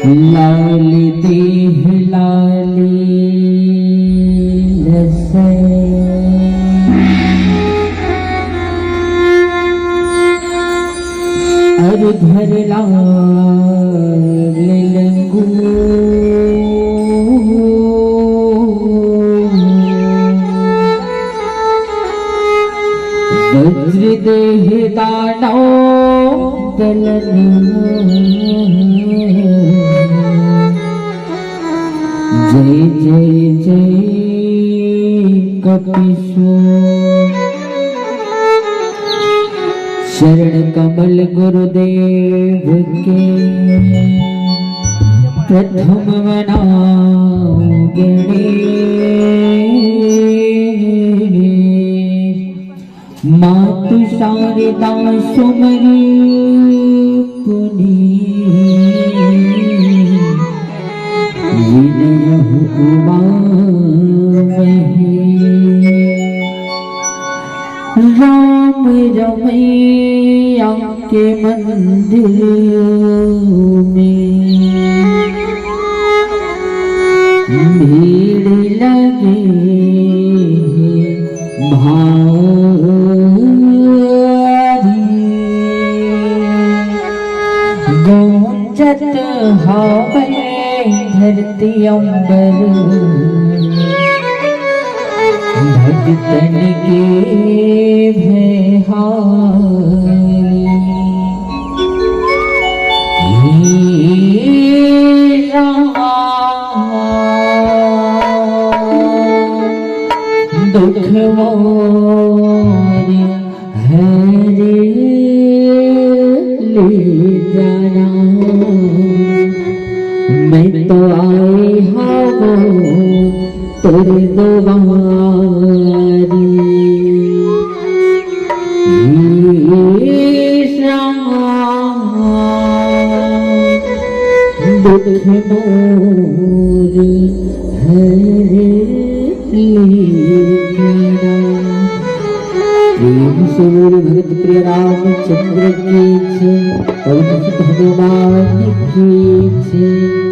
लाली देह लाली लसे अरधर लाल लंगू वज्र देह दानव दलनी जय जय जय कपिसु शरण कमल गुरुदेव के प्रथम गणेश मातु शारदा सुमरी पुनी राम रमैया के मंदिर में भीड़ लगे भारी गूंजत हवे धरती अंबर भक्तन के दुख मोर हरे ले जाना मैं तो आई हूँ तेरे द्वारी दुख मोर हरे प्रेम से मेरे भगत प्रिय रामचंद्र की जय और भगवान की जय।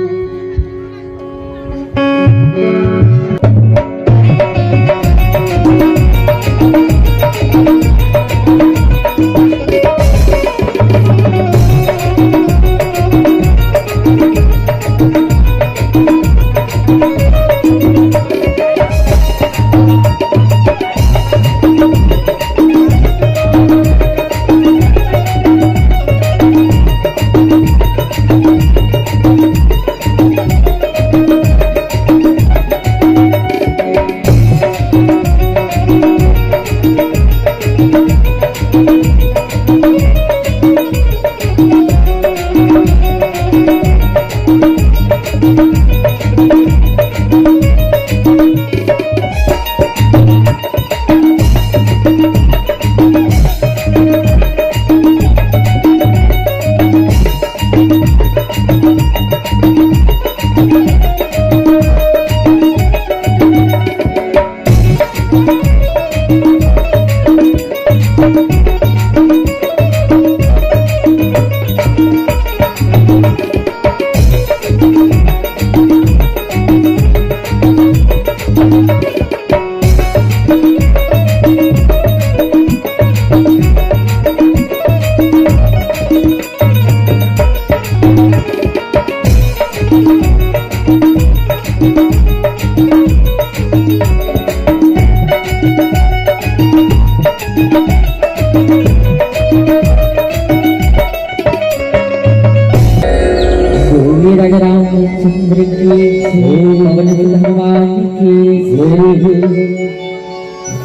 रामचंद्र की पवन भगवान की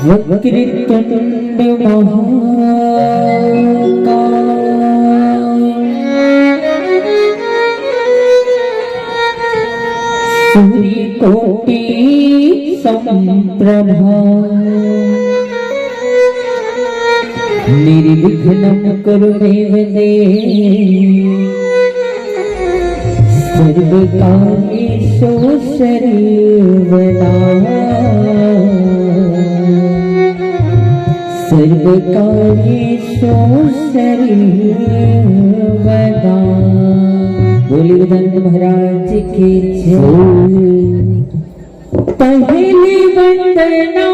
वक्रतुंड महाकाय सूर्यकोटि समप्रभा निर्विघ्नं कुरु देव सर्वकार्येषु सर्वदा सर्वकार्येषु सर्वदा बोलिए दंत महाराज की जय। पहली वंदना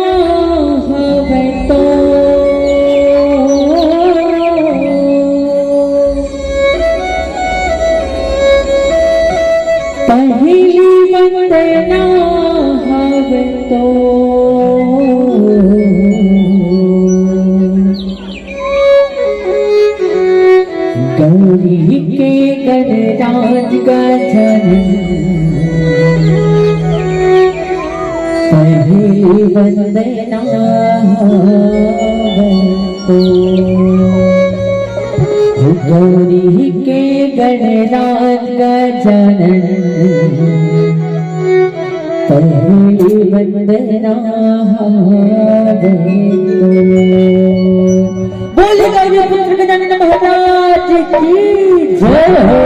हवे तो पहली वंदना हवे तो गौरी के गणराज गजन पहली वंदना तो गौरी के गणराज गजन पहली वंदना बोले गौरी पुत्र गजानन महाराज की जय हो।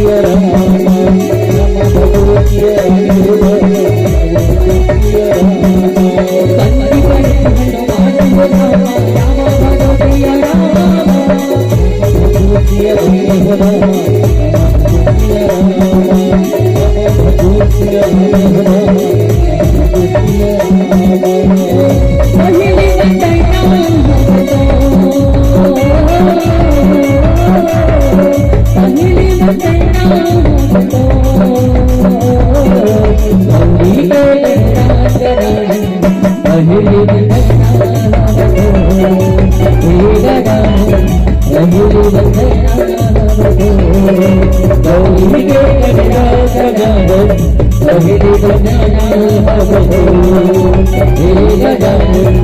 Ram के गणराज गजानन पहली बजाना भगवो हे गजानन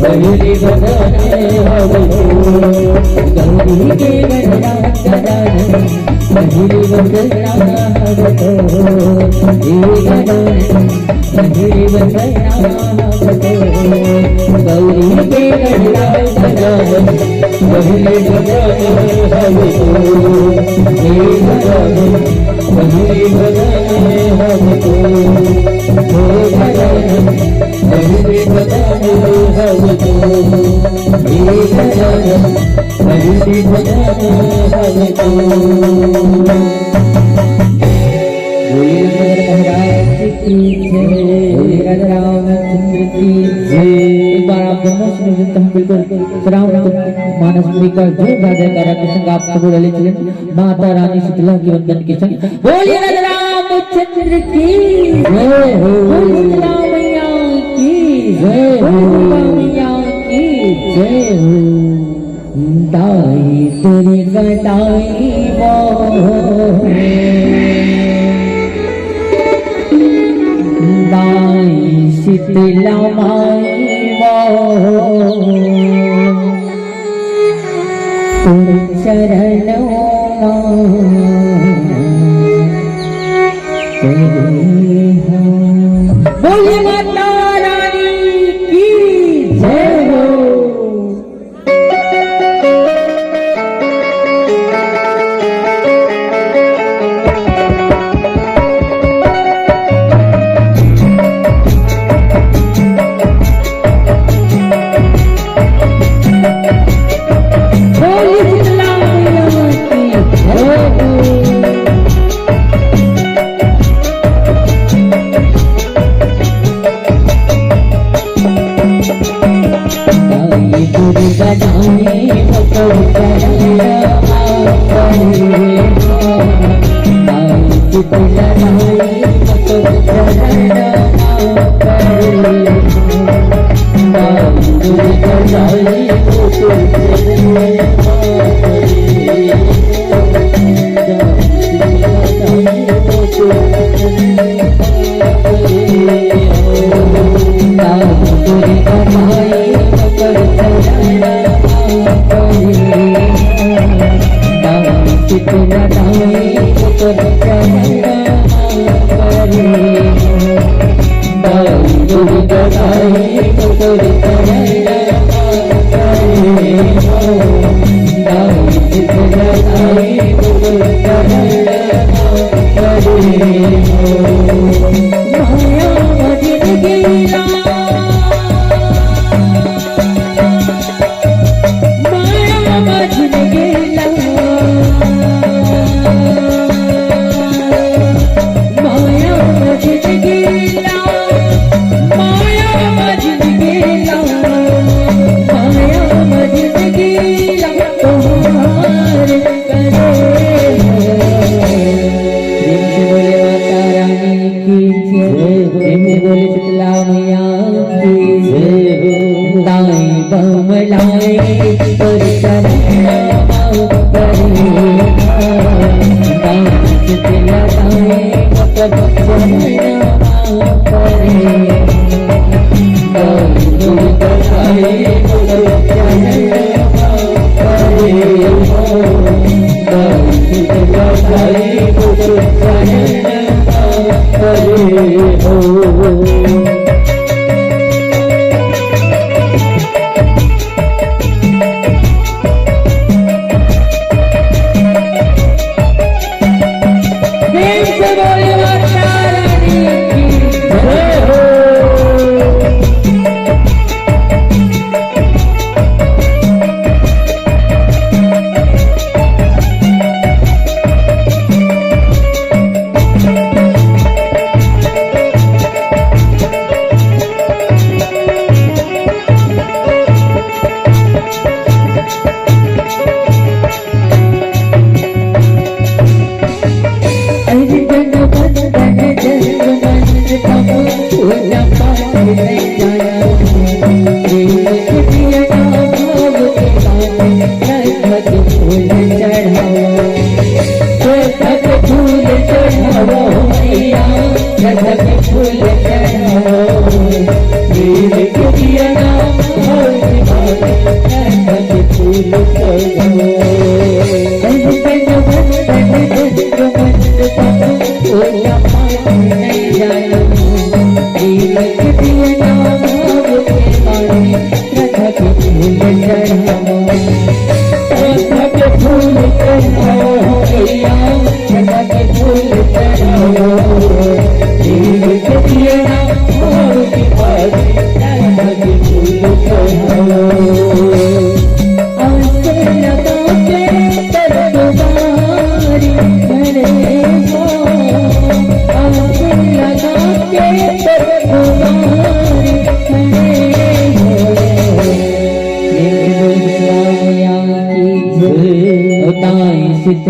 पहली बजाना भगवो गौरी के गणराज गजानन पहली बजाना भगवो हे गजानन पहली बजाना भगवो गौरी के गणराज गजानन पहली बजाना भगवो हे गजानन पहली बजाना भगवो हे गजानन पहली बजाना भगवो हे गजानन पहली बजाना भगवो मानस का जो गायकार के संग आप सब बोले चले माता रानी शीतला के वंदन के संग बोलिए रामचंद्र की जय हो बोलिए मैया की जय हो मैया की जय हो दाई तेरी गदाई दाई शीतला माई चरणों बोलिए माता रानी की जय हो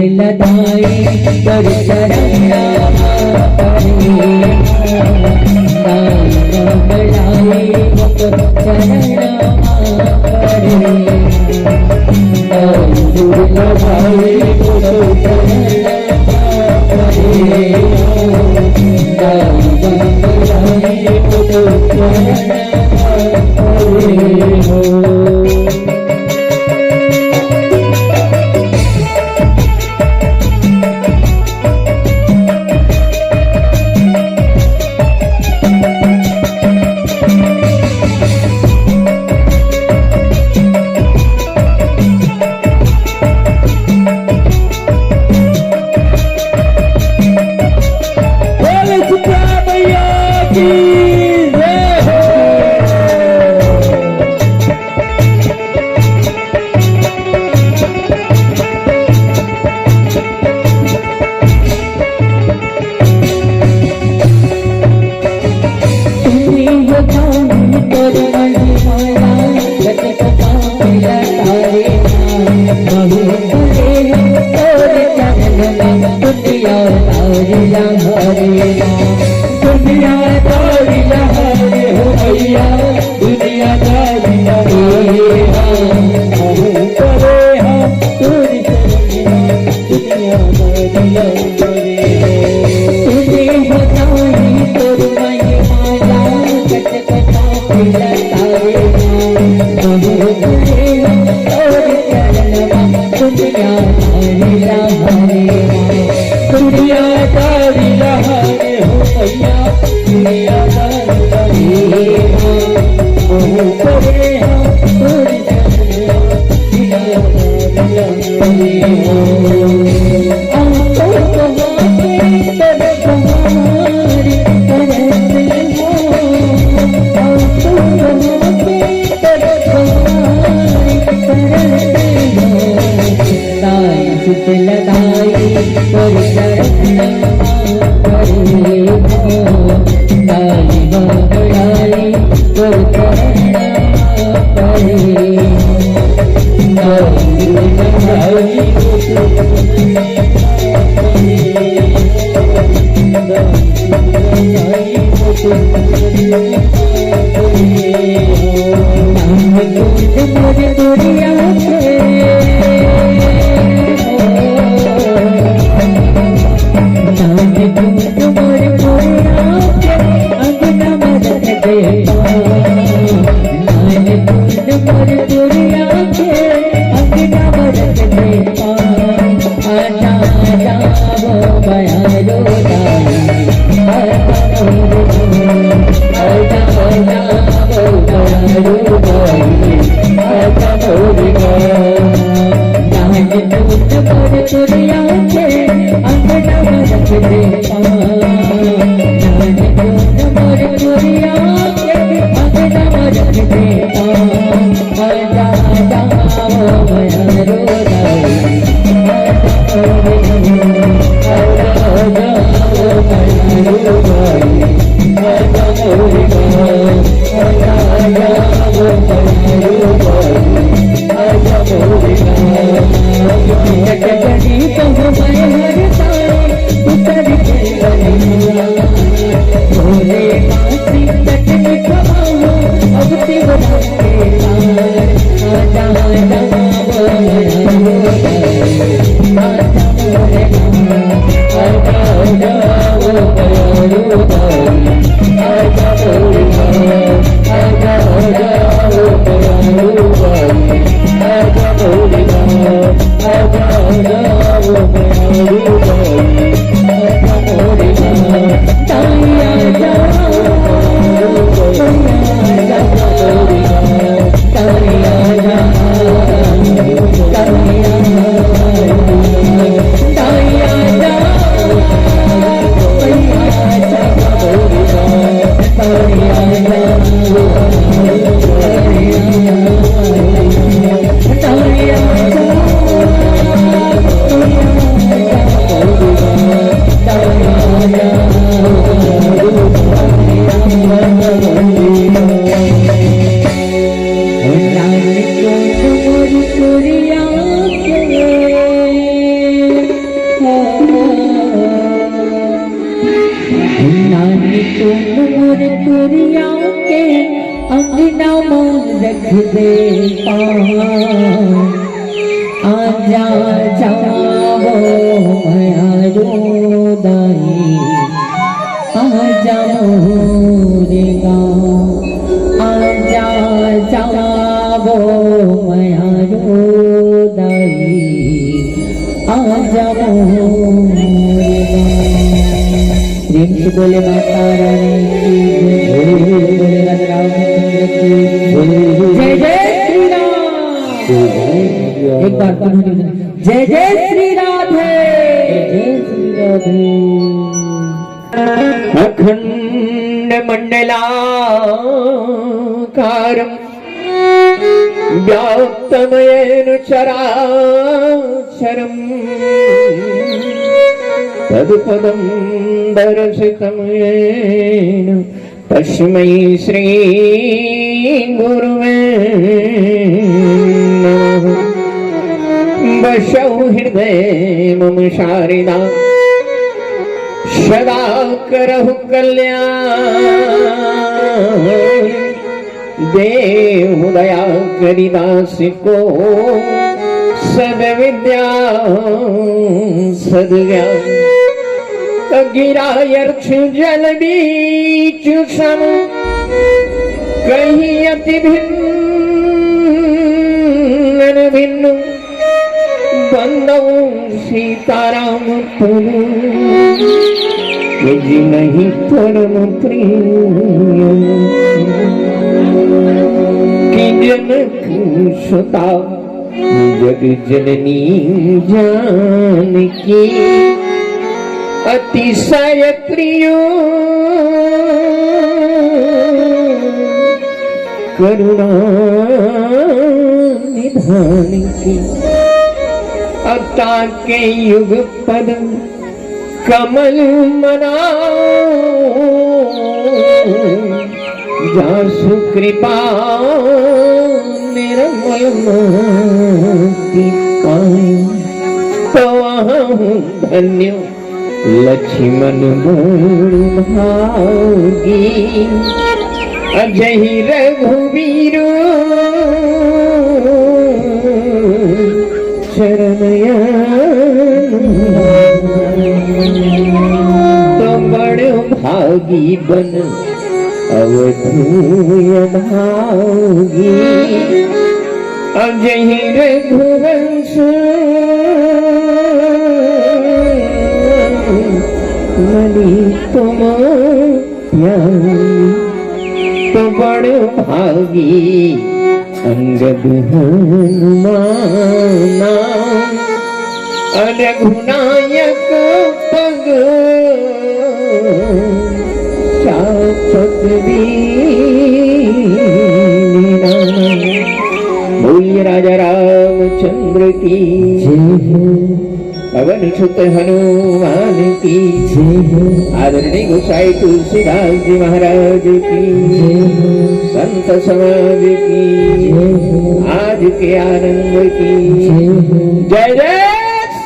लदाई कर चरना बड़ाई चरना नानी तुम मोर तुरिया के अंगना में रख दे आजा जाओ मारो दाई आजा मोरे गाँव आजा जाओ मारो दाई आजा मोरे प्रेम से बोले माता रानी बोले राजा रामचंद्र की जय जय श्री राम। एक बार जय जय श्री राधे जय श्री राधे। अखंड मंडलाकारं व्याप्तमयेन चराचरम् तत्पदं दर्शितं येन तस्मै श्री गुरुवे नमः। वशौ हृदये मम शारदा सदा करहु कल्याण देहु दया करि दास को सद्विद्या सद्ज्ञान। गिरायर्थ जल बीच सम कहीं अति भिन्न भिन्न बंदौ सीताराम पुनु जी नहीं परम प्रिय कि जनक सुता जग जननी जानकी अतिशय प्रिय करुणा निधान की। अता के युग पद कमल मनाओ जासु कृपा निर्मल मोती पाए तो वहाँ धन्य लक्ष्मण भागी अजहि रघुवीर शरणया तो बड़ भागी बन अवधूय भागी अजहि रघुवंश मनी तुम तो बड़ भागी अंगद हनुमाना रघुनायक पग चापत बोलिए राजा रामचंद्र की पवन सुत हनुमान की आदरणीय गोसाई तुलसीदास जी महाराज की संत समाज की आज के आनंद की जय जय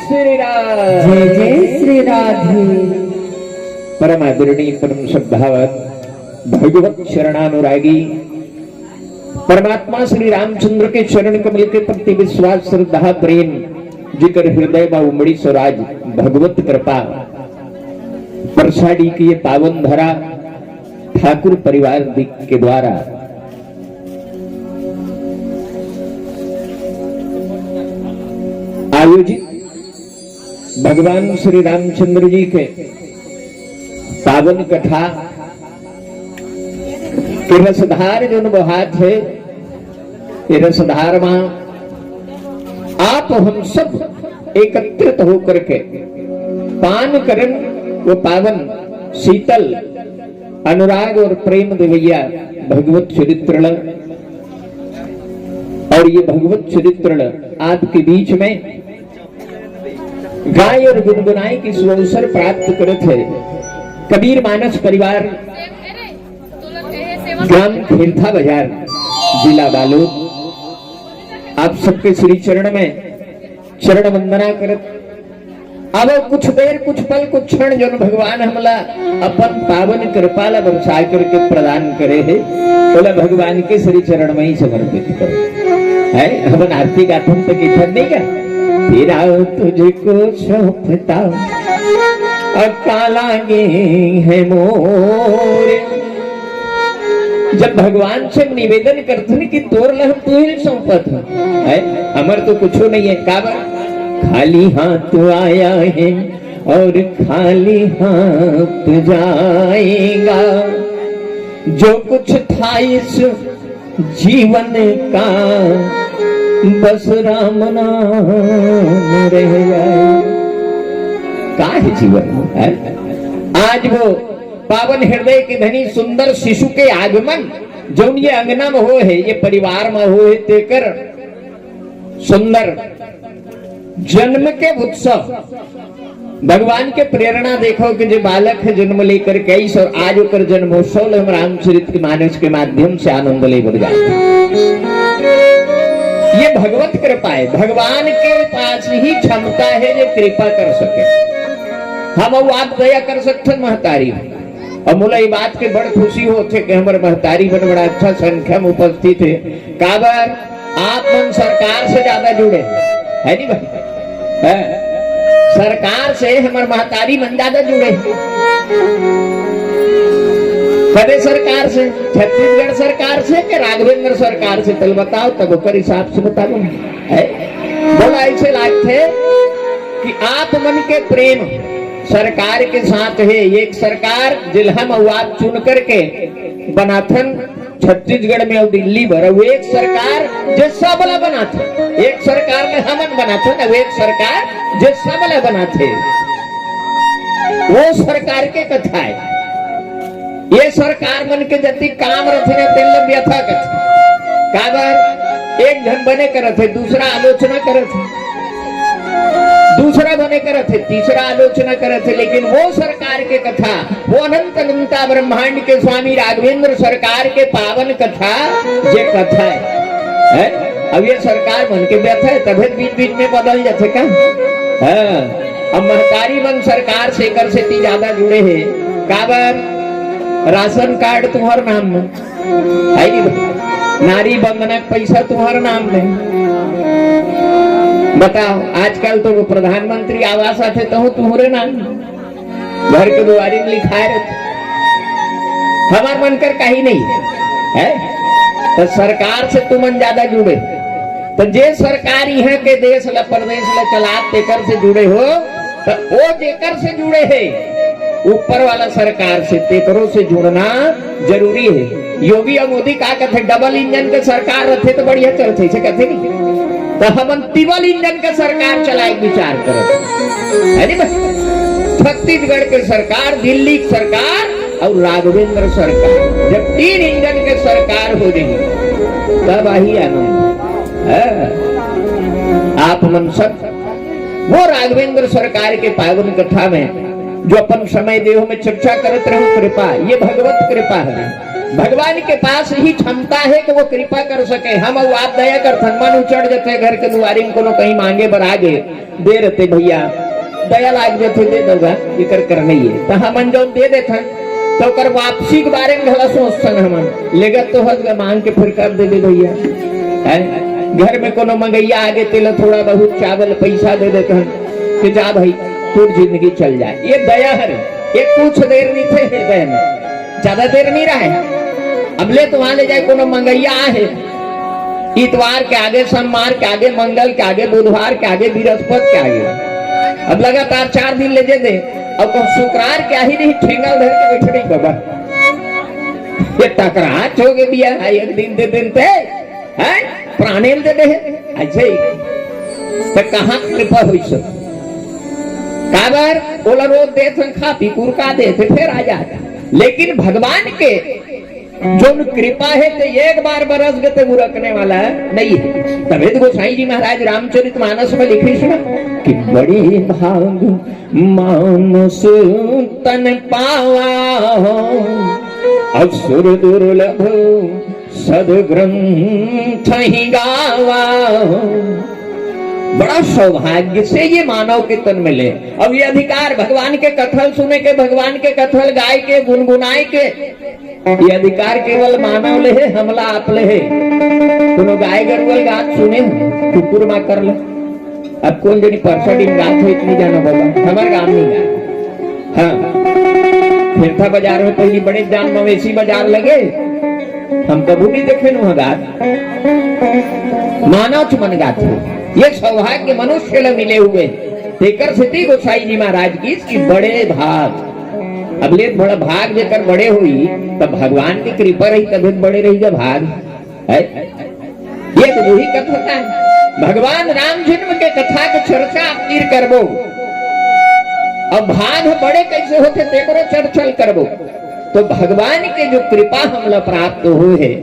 श्री राम जय जय श्री राधे। परम आदरणीय परम श्रद्धावान भगवत शरणानुरागी परमात्मा श्री रामचंद्र के चरण कमल के प्रति विश्वास श्रद्धा प्रेम जिकर हृदय में उमड़ी स्वराज भगवत कृपा प्रसादी की ये पावन धरा ठाकुर परिवार के द्वारा आयोजित भगवान श्री रामचंद्र जी के पावन कथा के रसधार जो हाथ है ये रसधार मां आप हम सब एकत्रित होकर के पान करन वो पावन शीतल अनुराग और प्रेम देवैया भगवत चरित्र और ये भगवत चरित्र आपके बीच में गाय और गुनगुनाई की सुअवसर प्राप्त करत है। कबीर मानस परिवार ग्राम खेरथा बाजार जिला बालोद आप सबके श्री चरण में चरण वंदना करत अब कुछ देर कुछ पल कुछ क्षण जो भगवान हमला अपन पावन कृपाला बरसा करके प्रदान करे है, बोला भगवान के श्री चरण में ही समर्पित करो है। अपन आरती गाथन तक इधर नहीं का तेरा तुझको सौंपता काला गे है मोर। जब भगवान से निवेदन करते कि तोर लहम तू ही सौंपत है, हमार तो कुछ नहीं है, काबर खाली हाथ आया है और खाली हाथ जाएगा। जो कुछ था इस जीवन का बस राम नाम रह जाए। का है जीवन है? आज वो पावन हृदय के धनी सुंदर शिशु के आगमन जो ये अंगना में हो है, ये परिवार में हो है, तेकर सुंदर जन्म के उत्सव भगवान के प्रेरणा देखो कि जो बालक है जन्म लेकर के आई और आज होकर जन्मोत्सव हम रामचरित के मानस के माध्यम से आनंद ले बढ़ जाते। ये भगवत कृपा है, भगवान के पास ही क्षमता है जो कृपा कर सके। हम आप दया कर सकते महतारी, और मुला ये बात के बड़ खुशी होते कि हमारे महतारी बन बड़ा अच्छा संख्या में उपस्थित है। काबर आप मन सरकार से ज्यादा जुड़े है नहीं भाई है? सरकार से हमारे महतारी मन ज्यादा जुड़े। कदे सरकार से? छत्तीसगढ़ सरकार से कि राघवेंद्र सरकार से? तल बताओ तब ओकर हिसाब से बता दो है। बोला ऐसे लागते कि आप मन के प्रेम सरकार के साथ है। एक सरकार जिल्हा मवाद चुन करके बनाथन छत्तीसगढ़ में और दिल्ली भर, वो एक सरकार जो सबला बनाते, एक सरकार में हमन बनाते ना, वो एक सरकार जो सबला बनाते, वो सरकार के कथा है। ये सरकार मन के जति काम रथे ना तेल व्यथा कथे। काबर एक धन बने करते, दूसरा आलोचना करते, दूसरा बने करते, तीसरा आलोचना करते, लेकिन वो सरकार के कथा, वो अनंत अनंता ब्रह्मांड के स्वामी राघवेंद्र सरकार के पावन कथा ये कथा है? अब ये सरकार मन के व्यथा है, तभी बीच बीच में बदल जाते का। अब महतारी मन सरकार से कर से ती ज्यादा जुड़े हैं। काबर राशन कार्ड तुम्हारे नाम में है नहीं, नारी बंधना पैसा तुम्हारे नाम में। बताओ आजकल तो वो प्रधानमंत्री आवास आते तो तुम्हारे नाम घर के दुआरी में लिखाए रहते। हमार मन कर कहीं नहीं है, तो सरकार से तुम ज्यादा जुड़े। तो जे सरकार यहाँ के देश ला प्रदेश ला चलात तेकर से जुड़े हो, तो वो जेकर से जुड़े है ऊपर वाला सरकार से, तेकरों से जुड़ना जरूरी है। योगी और मोदी का कहते डबल इंजन के सरकार रहते तो बढ़िया चलते, कहते नहीं। तो हम ट्रिपल इंजन के सरकार चलाए विचार करो है नहीं? छत्तीसगढ़ के सरकार, दिल्ली की सरकार और राघवेंद्र सरकार, जब 3 इंजन के सरकार हो गई तब आई आनंद। आप मन सब वो राघवेंद्र सरकार के पावन कथा में जो अपन समय देह में चर्चा करते रहो, कृपा ये भगवत कृपा है। भगवान के पास ही क्षमता है कि वो कृपा कर सके। हम और आप दया कर मन उचड़ जाते घर के दुआरी में कोनो कहीं मांगे बर आगे दे रहते, भैया दया लाग जाते दे दोगा, ये कर नहीं है तो हम जो दे देते तो कर वापसी के बारे में भला सोचते हम लेगत तो हद मांग के फिर कर दे भैया है। घर में कोनो मंगैया आगे तेल थोड़ा बहुत चावल पैसा दे देते हैं कि जा भाई पूरी जिंदगी चल जाए। ये दया है, ये कुछ देर नहीं थे हृदय में, ज्यादा देर नहीं रहे। अब ले तो वहां ले जाए कोनो मंगैया है, इतवार के आगे, सोमवार के आगे, मंगल के आगे, बुधवार के आगे, बृहस्पति के आगे, अब लगातार 4 दिन ले दे और शुक्रार क्या ही नहीं ठेंगल धर के बैठे नहीं बाबा, ये टकराच हो गए दिया एक दिन दे देते हैं प्राणेल दे दे ऐसे तो कहाँ कृपा हुई सब। काबर बोला रोज दे खा पी कुरका दे फिर आ जाता, लेकिन भगवान के जो कृपा है तो एक बार बरस गए तो रखने वाला नहीं है। तभी तो गोसाई जी महाराज रामचरित मानस में लिखे सुना कि बड़ी भाग मानस तन पावा असुर दुर्लभ सदग्रंथ ही गावा। बड़ा सौभाग्य से ये मानव के तन मिले। अब ये अधिकार भगवान के कथल सुने के, भगवान के कथल गाय के, गुनगुनाए के, ये अधिकार केवल मानव ले है, हमला आप ले है। कोनो गाय गरुवल गात सुने कुकुर मा कर ले। अब कौन जनी परसडी गात हो इतनी जाना बाबा हमारे गांव में गाय। हाँ फिरता बाजार में पहली बड़े जान मवेशी बाजार लगे, हम कभी नहीं देखे नु गात, मानव चुमन गात है। ये सौभाग्य मनुष्य ले मिले हुए तेकर सिद्धि गोसाई जी महाराज की इसकी बड़े भाग। अब ले बड़ा भाग जेकर बड़े हुई तब भगवान की कृपा रही तभी बड़े रहेगा भाग है। ये तो वही कथा है, भगवान राम जन्म के कथा के चर्चा आप तीर करबो। अब भाग बड़े कैसे होते तेकरो चर्चल करबो। तो भगवान के जो कृपा हमला प्राप्त हुए है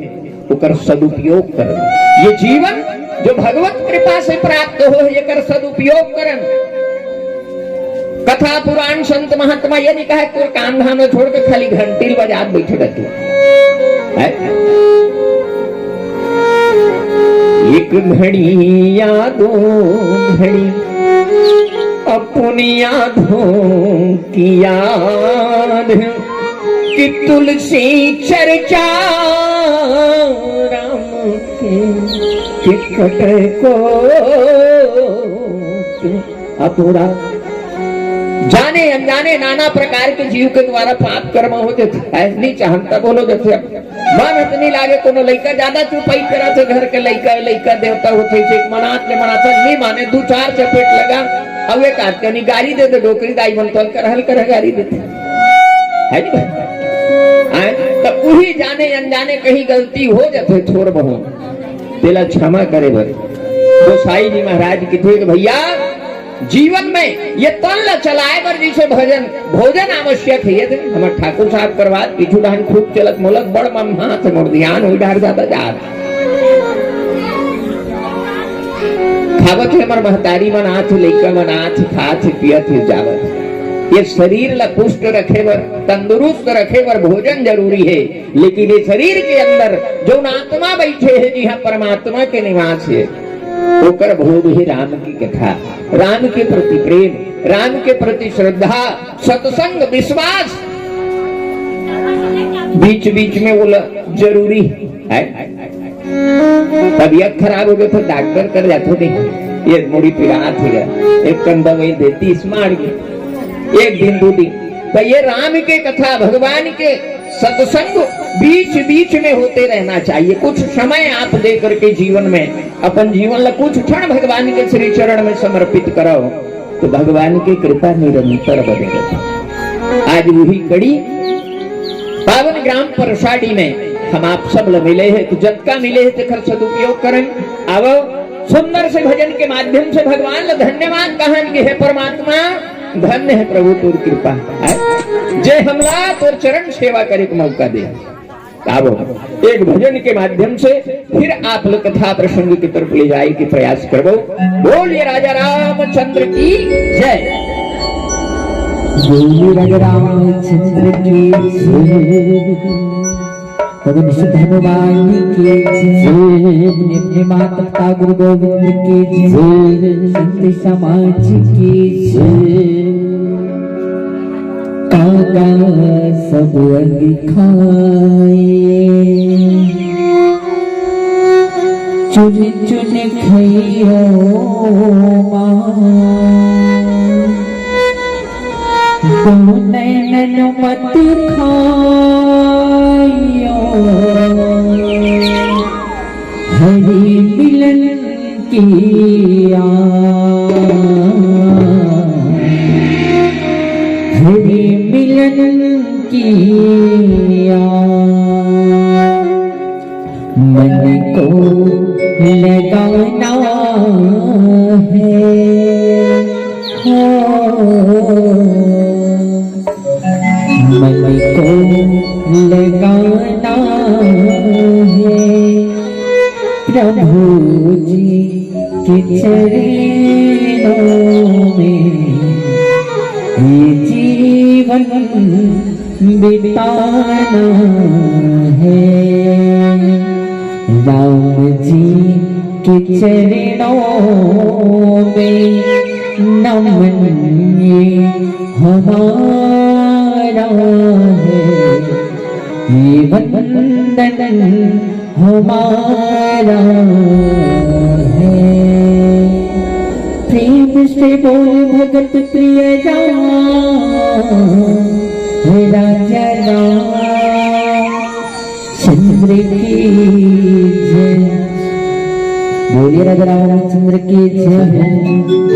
उकर सदुपयोग करबो। ये जीवन जो भगवत कृपा से प्राप्त हो ये कर सदुपयोग करन। कथा पुराण संत महात्मा ये नहीं कहा कोई काम धाम में छोड़ के खाली घंटी बजा बैठे रहते। एक घड़ी या दो घड़ी अपनी यादों की याद कि तुलसी चर्चा राम के टिकट को अपूरा। जाने अनजाने नाना प्रकार के जीव के द्वारा पाप कर्म होते थे। नहीं चाहता बोलो जैसे मन इतनी लागे कोनो लइका ज्यादा चुपाई करा थे घर के लइका लइका देवता होते थे मनात ले मनाता नहीं माने दो चार चपेट लगा अब एक आदमी नहीं गाड़ी दे दे डोकरी दाई बन तो कर हल कर गाड़ी देते है नहीं भाई। तो वही जाने अनजाने कहीं गलती हो जाते थोड़ बहुत तेला क्षमा करे भर। गोसाई जी महाराज की थे भैया जीवन में ये तन चलाए बर जैसे भजन भोजन आवश्यक है। ये हमारे ठाकुर साहब करवा पीछू डान खूब चलत मोलक बड़ मम हाथ मोड़ ध्यान हो डार ज्यादा जा खावत है हमार महतारी मन आथ लइका मन आथ खात पियत जावत। ये शरीर ला पुष्ट रखे बर तंदुरुस्त रखे बर भोजन जरूरी है। लेकिन ये शरीर के अंदर जो आत्मा बैठे है जी हाँ परमात्मा के निवास है होकर भोग ही राम की कथा, राम के प्रति प्रेम, राम के प्रति श्रद्धा, सत्संग, विश्वास बीच बीच में बोला जरूरी है। तबीयत खराब हो गई तो डॉक्टर कर जाते नहीं ये मुड़ी पिरात हो गया एक कम दवाई देती स्मार्ट एक दिन दो दिन। तो ये राम के कथा भगवान के सत्संग बीच बीच में होते रहना चाहिए। कुछ समय आप दे करके जीवन में अपन जीवन ला कुछ क्षण भगवान के श्री चरण में समर्पित करो तो भगवान की कृपा निरंतर बनेगी। आज वही कड़ी पावन ग्राम परसाडी में हम आप सब मिले हैं तो जब मिले है तेकर सदुपयोग करें। अब सुंदर से भजन के माध्यम से भगवान ला धन्यवाद कहन के है परमात्मा धन्य है प्रभु तोर कृपा जय हमला तोर चरण सेवा करे को मौका दे। अब एक भजन के माध्यम से फिर आप लोग कथा प्रसंग की तरफ ले जाए की प्रयास करो। बोलिए राजा रामचंद्र की जय। बोलिए राजा रामचंद्र की जय। पवन सुत हनुमान की जय। अपने माता पिता गुरु गोविंद की जय। संत समाज की जय। काका सब खाए चुन चुन खइयो नैन मत खाइयो हरि मिलन किया हरि मिलन किया मन को लगाना है मन को लगाना है प्रभु जी के चरणों में ये जीवन बिताना है। राम जी के चरणों में नमन ये हमारा है, ये वंदन हमारा है। प्रेम से बोल भगत प्रिय राजा रामचंद्र की जय। बोलिए राजा रामचंद्र की जय।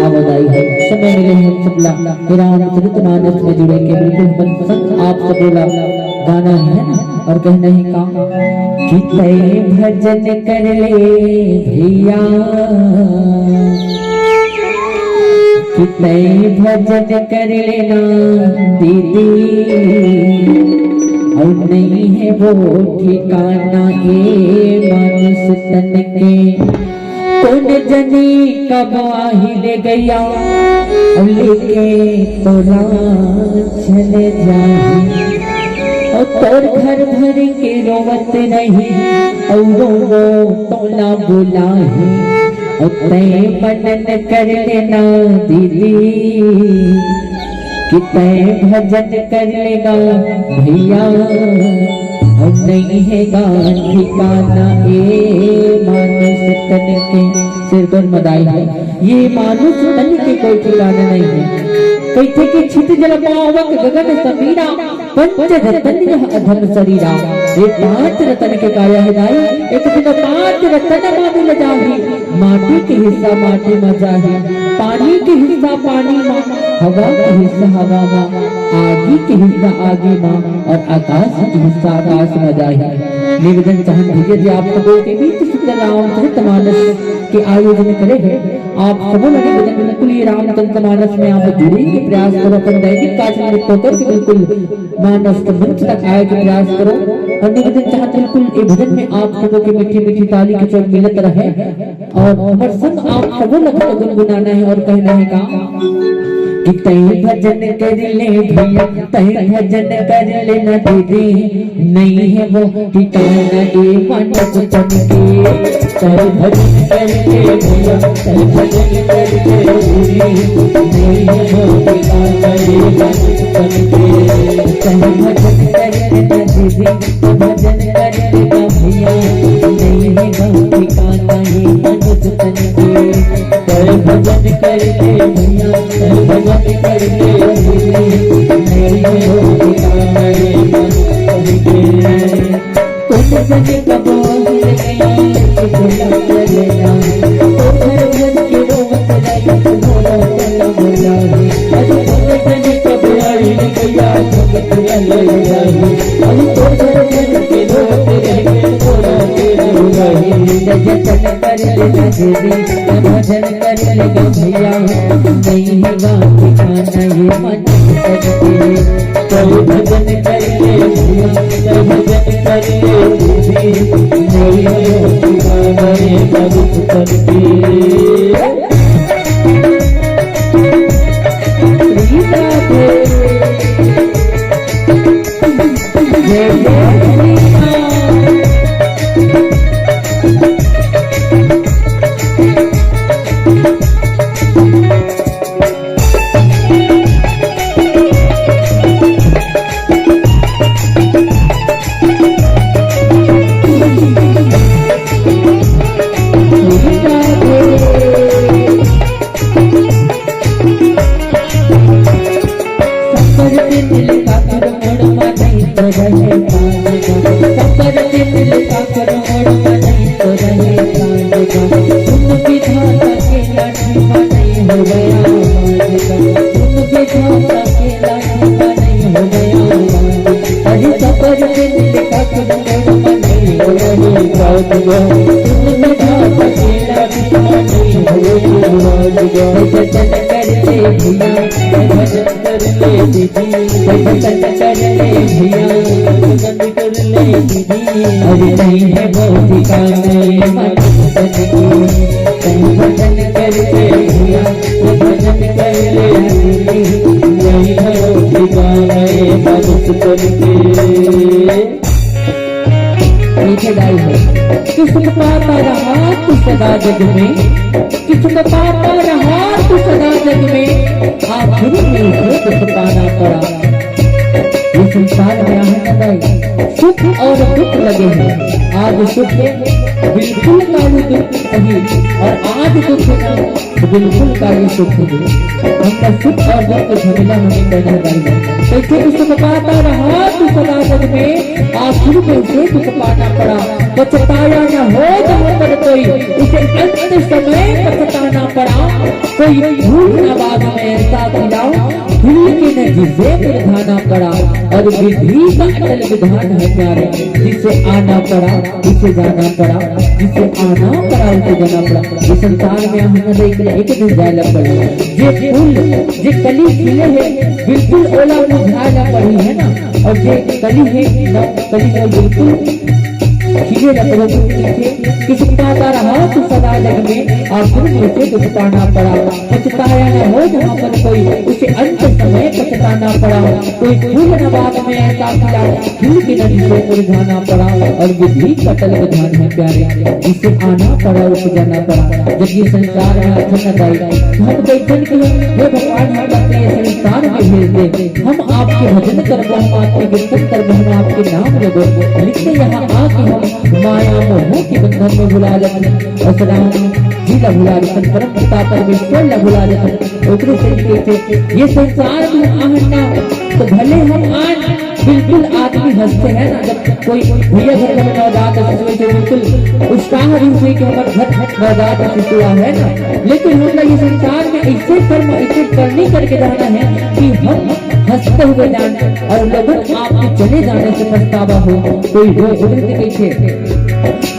आवाजाई है समय मिले हम सबला रामचरितमानस में जुड़े के बिल्कुल मनपसंद आप सब बोला गाना है और कहना ही काम कि तय भजन कर ले भैया, कि तय भजन कर लेना दीदी, और नहीं है वो ठिकाना ये मानुष तन के। कौन जनी कब आही ले गया और लेके तोला चले जाए, और तोर घर भर के रोवत नहीं और वो तोला बुलाही, और तय मनन कर लेना दीदी, कि तय भजन कर लेगा भैया, और नहीं है ठिकाना ये मानुष तन के। सिर पर मदाई है ये मानुष तन के कोई ठिकाना नहीं है। कैथे के छित जल पावक गगन समीरा, पंच रतन अधम शरीरा। ये पांच रतन के काया है दाई, एक दिन पांच रतन माटी ले जाही, माटी के हिस्सा माटी में जाही, पानी के हिस्सा पानी में, हवा के हिस्सा हवा में, आगी के हिस्सा आगी में, और आकाश के हिस्सा आकाश में जाही। निवेदन चाहन भैया जी आप सबों के बीच सुंदर रामचरितमानस के आयोजन करे हैं। आप सबों ने निवेदन बिल्कुल ये रामचरितमानस में आप जुड़े के प्रयास करो, अपन दैनिक कार्य में होकर के बिल्कुल मानस के मंच तक आए के प्रयास करो। और निवेदन चाहते बिल्कुल ये भजन में आप सबों की मीठी मीठी ताली के चोट मिलत रहे, और हमारे संग आप सबों लोगों को गुनगुनाना है और कहना है का कि तय भजन कर ले भैया, तय भजन कर लेना दीदी, नहीं है वो ठिकाना ये मानुष तन के। तय भजन कर ले भैया, तय भजन कर ले दीदी, नहीं है वो ठिकाना ये मानुष तन के। तय भजन कर लेना दीदी, भजन कर लेना भैया, नहीं है वो ठिकाना ये मानुष तन के। तय भजन कर ले भैया, तय भजन कर ले दीदी, नहीं है वो ठिकाना ये मानुष तन के। कुछ जने कब हिल गया बोला चलेगा, तो घर भर के रोवत रही बोला चला बोला है। अरे कुछ जने कब हिल गया जगत ले जाए, अरे तो घर भर के रोवत रही बोला चला बोला है। भजन कर लेना दीदी, भजन कर लेगा भैया, नहीं है वो ठिकाना ये मानुष तन के। तो भजन कर ले भैया, भजन कर ले दीदी, नहीं है वो ठिकाना ये मानुष तन के। जय जय अरे नहीं है वो ठिकाना ये मानुष तन के। भजन कर ले भैया, भजन कर ले दीदी, नहीं है वो ठिकाना ये मानुष तन के। मीठे गाई है कि सुख पाता रहा तू सदा जग में, कि सुख पाता रहा तू सदा जग में, आखिर में उसे दुख पाना पड़ा। ये संसार में आहत सुख और दुख लगे हैं, आज सुख बिल्कुल काली दुख नहीं और आज दुख ना बिल्कुल काली सुख है। हमका सुख और दुख झमेला हमें करना चाहिए। कैसे कि सुख पाता रहा तू सदा जग में, आखिर में उसे दुख पाना पड़ा। पछताया न हो जहाँ पर कोई, उसे अंत समय पछताना पड़ा। कोई भूल न बाद में ऐसा मिलाओ, भूल के न जिसे निर्धाना पड़ा। और विधि का अटल विधान है प्यारे, जिसे आना पड़ा उसे जाना पड़ा, जिसे आना पड़ा उसे जाना पड़ा। इस संसार में हम एक दिन जायला पड़े, जे फूल जे कली खिले है बिल्कुल ओला मुरझाना पड़ी है ना, और जे कली है ना कली है बिल्कुल खिले न पड़े। किस पाता रहा तू सदा जग में, आखिर में उसे दुख पाना पड़ा। पछताया न हो जहाँ पर कोई, उसे अंत समय पछताना पड़ा। कोई फूल न बाद में ऐसा खिला, फूल की नदी से मुरझाना पड़ा। और विधि कटल विधान है प्यारे, जिसे आना पड़ा उसे जाना पड़ा। जब ये संसार में अच्छा न जाए तो हम देखते कि हे भगवान हम अपने संसार में भेज दे, हम आपके भजन करबो, हम आपके कीर्तन करबो, हम आपके नाम लेबो। लिखते यहाँ आके हम माया मोह के बंधन में भुला जाते, और राम जी ला भुला जाते, परम पिता परमेश्वर ला भुला जाते। ओकरे से कहते ये संसार में आहना तो भले हम आज बिल्कुल आदमी हंसते हैं ना, जब कोई भैया घर में नवजात शिशु जो बिल्कुल उत्साह रूप से कि हमारे घर नवजात शिशु है ना, लेकिन हम लोग ये संसार में ऐसे कर्म ऐसे करनी करके जाना है कि हम हंसते हुए जाने और लोगों आपके चले जाने से पछतावा हो। कोई हो उधर कैसे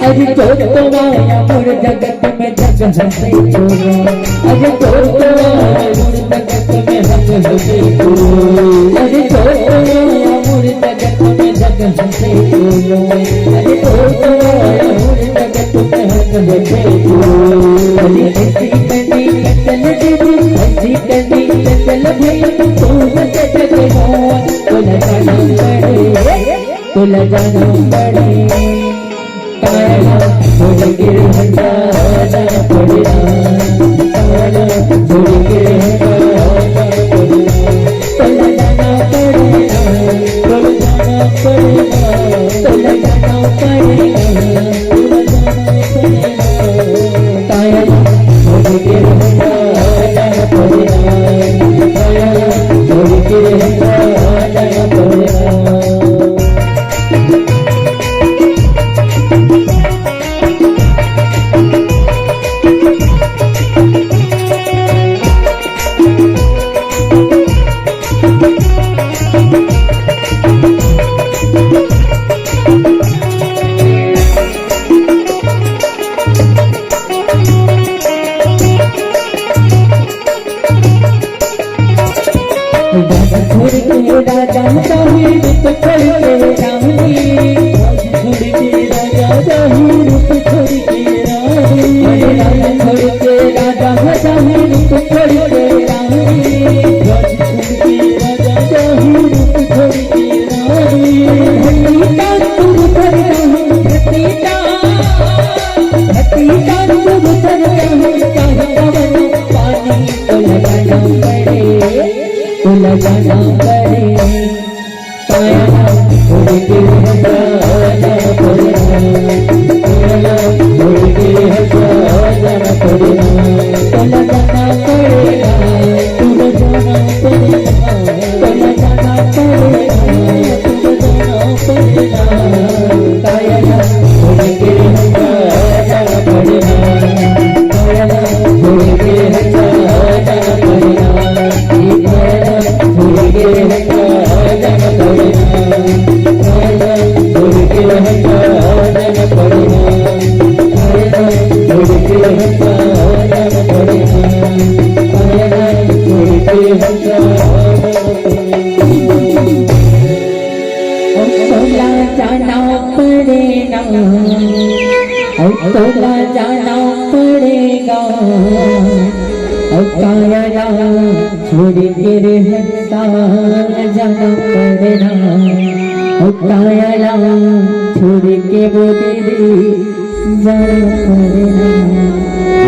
अरे तो माया मोर जगत में जग हंसे छोड़ो, अरे तो माया मोर जगत में हंस हंसे छोड़ो, अरे तो माया मोर जगत में जग हंसे छोड़ो, अरे तो माया मोर जगत में हंस हंसे छोड़ो। अरे ऐसी करनी चल दीदी, ऐसी करनी चल भैया, तो हंसे जग हो तो लगाना पड़े, तो लगाना पड़े। काया छोड़ के हटाना पड़ेगा, काया छोड़ के हटाना पड़ेगा, तो लगाना पड़ेगा, तो लगाना पड़ेगा, तो लगाना पड़ेगा, तो लगाना पड़ेगा। काया छोड़ के हटाना पड़ेगा, काया छोड़ के हटाना पड़ेगा। तोला जाना पड़ेगा, और काया छोड़ के रहता जाना पड़ेगा, और काया छोड़ के बोते दे जान करना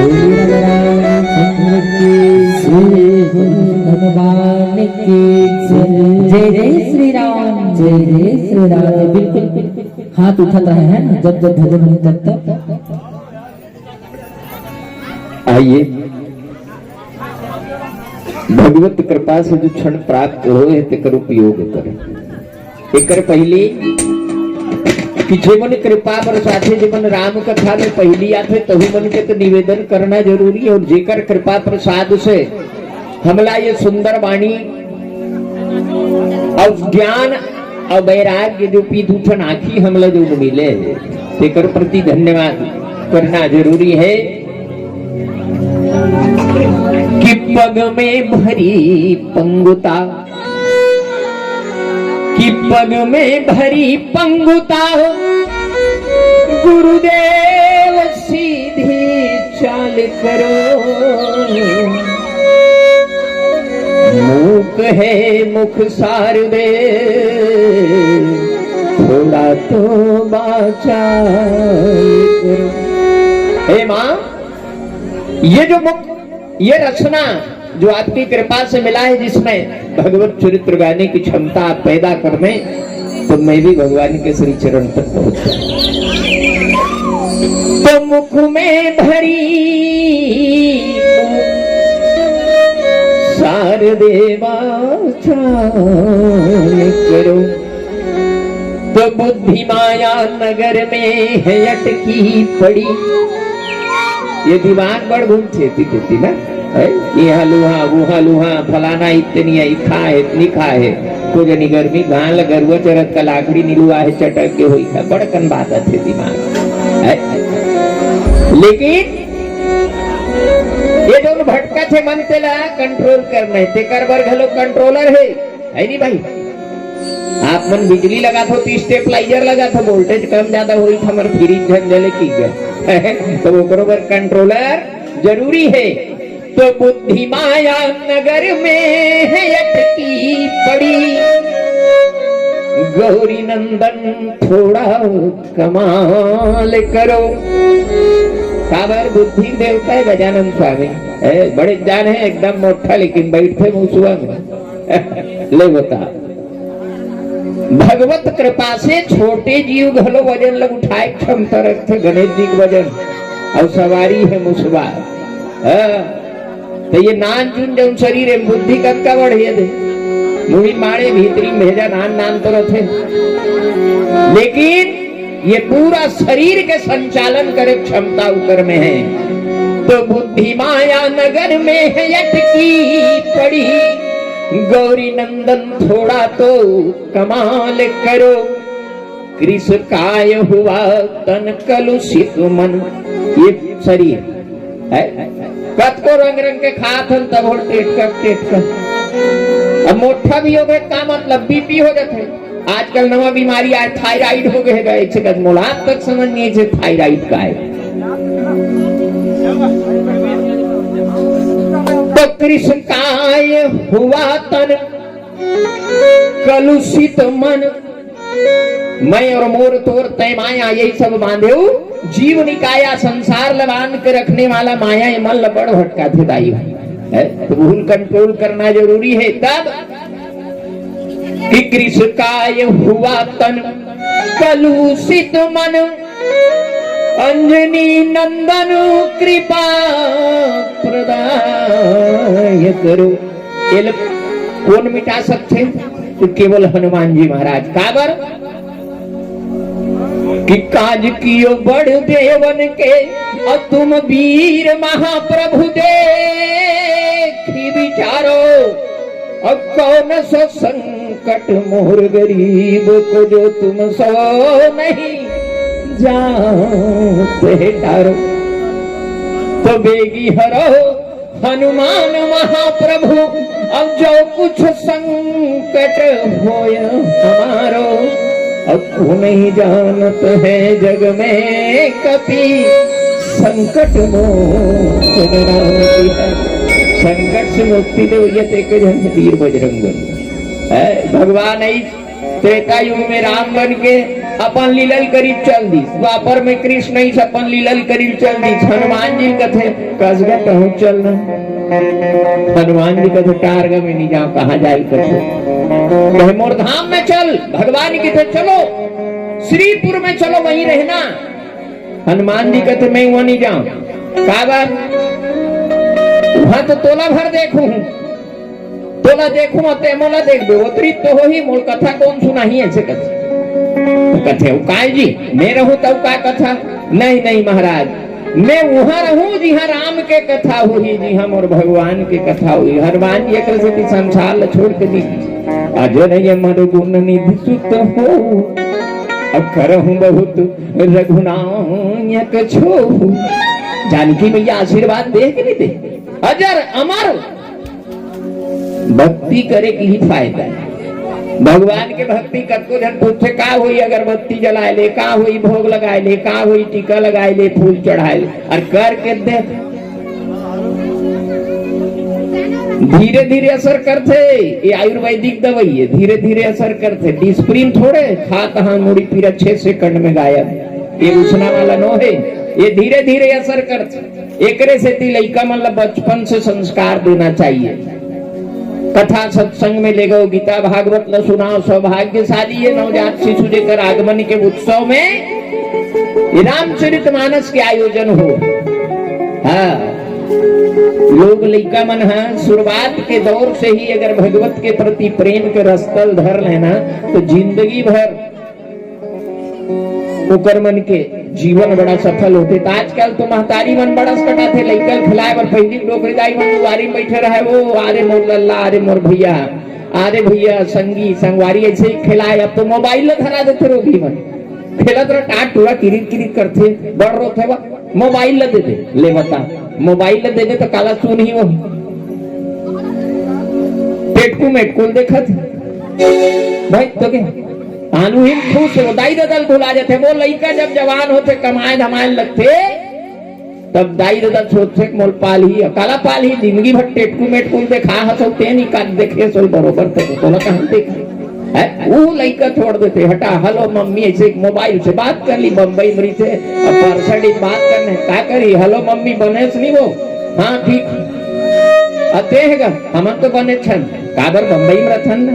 बोली रामचंद्र की हनुमान की जय जय श्री राम जय जय श्री राम। बिल्कुल हाथ उठाता है ना जब जब भजन हो तब तब। आइए भगवत कृपा से जो क्षण प्राप्त होए तेकर उपयोग करें। एकर पहले कि जे मन कृपा बरसाथे जे मन राम कथा में पहली आथे तभी मन के तो निवेदन करना जरूरी है। और जेकर कृपा प्रसाद से हमला ये सुंदर वाणी और ज्ञान और वैराग्य जो पीठूठन आखी हमला जो मिले तेकर प्रति धन्यवाद करना जरूरी है। कि पग में भरी पंगुता कि पग में भरी पंगुता गुरुदेव सीधी चाल करो। मूक है मुख सार दे थोड़ा तो बाचा करो। हे माँ ये जो मुख ये रचना जो आपकी कृपा से मिला है जिसमें भगवत चरित्र गाने की क्षमता आप पैदा करने तो मैं भी भगवान के श्री चरण तक पहुंच जाऊं। तो मुख में भरी सार देवा करो। तो बुद्धि माया नगर में है अटकी पड़ी। ये दिमाग बड़ घूमती थी ना यहाँ लुहा वुहा लुहा फलाना इतनी खा है इतनी खा है को जनी गर्मी घाल गरुआ चरत का लाकड़ी नीलुआ है चटक के हुई है बड़कन बात थे दिमाग है। लेकिन ये जो भटका थे मन तेला कंट्रोल करने ते करबर घलो कंट्रोलर है नहीं भाई। आप मन बिजली लगा थो तो स्टेबलाइजर लगा था वोल्टेज कम ज्यादा हुई हमर फ्रीज झंझले की गए तो वो बरोबर कंट्रोलर जरूरी है। तो बुद्धि माया नगर में है अटकी पड़ी गौरी नंदन थोड़ा कमाल करो। काबर बुद्धि देवता है गजानन स्वामी बड़े जान है एकदम मोटा लेकिन बैठे मुसुआ में ले बता। भगवत कृपा से छोटे जीव घलो वजन लग उठाए क्षमता रखते गणेश जी का वजन और सवारी है मुसवा। तो ये नान चुन जो शरीर है बुद्धि कब का बढ़िया दे मुड़ी मारे भीतरी भेजा नान नान तो रखे लेकिन ये पूरा शरीर के संचालन करे क्षमता ऊपर में है। तो बुद्धि माया नगर में है अटकी पड़ी गौरी नंदन थोड़ा तो कमाल करो। कृष काय हुआ तन कलुषित मन ये शरीर है कत को रंग रंग के खात हम तब टेट कर अब मोटा भी हो गए का मतलब बीपी हो जाते। आजकल नवा बीमारी आज थायराइड हो गए है एक से मोलाब तक समझ नहीं है थायराइड का है। तो कृष्ण काय हुआ तन कलुषित मन मैं और मोर तोर तय माया यही सब बांधे जीव निकाया संसार लबान के रखने वाला माया ये मन बड़ भटका थे दाई है तो भूल कंट्रोल करना जरूरी है। तब कि कृष्ण काय हुआ तन कलुषित मन अंजनी नंदन कृपा प्रदाय करो। ये कौन मिटा सकते तो केवल हनुमान जी महाराज। काबर कि काज कियो बड़ देवन के और तुम वीर महाप्रभु देखी विचारो और कौन सो संकट मोर गरीब को जो तुम सो नहीं जानते डारो। तो बेगी हरो हनुमान महाप्रभु अब जो कुछ संकट होय हमारो अब तू नहीं जानत है जग में कपि संकट मोक्ष संकट से मुक्ति दे वीर बजरंग भगवान त्रेता युग में राम बन के अपन लीलल करीब चल दी, द्वापर में कृष्ण ही अपन लीलल करीब चल दी। हनुमान जी कथे कसगा कहूँ चलना, हनुमान जी कथे टारगा में नहीं जाओ, कहाँ जाए कथे कहे मोर धाम में चल, भगवान की थे चलो श्रीपुर में चलो वहीं रहना। हनुमान जी कहते मैं वहां नहीं जाऊं, का बात वहां तो तोला भर देखू, तोला देखू ते मोला देख दो, उतरी तो हो ही मोल कथा कौन सुना ही ऐसे कथे कथे काय जी मैं रहूं तब का कथा, नहीं नहीं महाराज मैं वहां रहूं जहां राम के कथा हुई, जी हम और भगवान के कथा हुई। हनुमान जी एक से संसार छोड़ के दी अजय मर गुण निधि सुत हो, अब करहूं बहुत रघुनायक छो। जानकी मैया आशीर्वाद दे कि नहीं दे, अजर अमर भक्ति करे की ही फायदा है। भगवान के भक्ति करको जन पूछे का हुई, अगरबत्ती जलाए ले, का हुई भोग लगाए ले, का हुई टीका लगाए ले, फूल चढ़ाए ले, और करके दे धीरे धीरे असर करते। ये आयुर्वेदिक दवाई है, धीरे धीरे असर करते। डिस्प्रिन थोड़े खा कहा मुड़ी फिर 6 सेकंड में गायब, ये उछना वाला नो है, ये धीरे धीरे असर करते। एकरे से लड़का मतलब बचपन से संस्कार देना चाहिए। कथा सत्संग में ले गो, गीता भागवत न सुनाओ, सौभाग्यशाली ये नवजात शिशु लेकर आगमन के उत्सव में रामचरितमानस के आयोजन हो। हाँ लोग लइका मन है शुरुआत के दौर से ही अगर भगवत के प्रति प्रेम के रस्तल धर लेना तो जिंदगी भर ओकर मन के जीवन बड़ा सफल होते। तो आजकल तो महतारी मन बड़ा कटा थे लइका खिलाए पर पहली डोकरी दाई मन दुआरी में बैठे रहे, वो अरे मोर लल्ला, अरे मोर भैया, अरे भैया संगी संगवारी ऐसे ही खिलाए। अब तो मोबाइल धरा देते रोगी मन खेलत रह टाट टूरा किरिट किरिट करते बड़ रो थे मोबाइल दे दे ले बता, मोबाइल दे दे तो काला सुन ही वो पेटकू मेटकुल देखत भाई तो के आलू ही खुश हो दाई ददल भुला जाते। वो लड़का जब जवान होते कमाए धमाए लगते तब दाई ददल सोचते मोल पाल ही काला पाल ही जिंदगी भर टेटकू मेटकुल देखा हंसते नहीं काट देखे सोल बरोबर थे तो कहां देखा वो लड़का छोड़ देते। हटा हेलो मम्मी ऐसे मोबाइल से बात कर ली, बम्बई मरी थे परसडी बात करने क्या करी, हेलो मम्मी बने नहीं वो, हाँ ठीक अतेगा हम तो बने छन काबर बम्बई में रहन ना,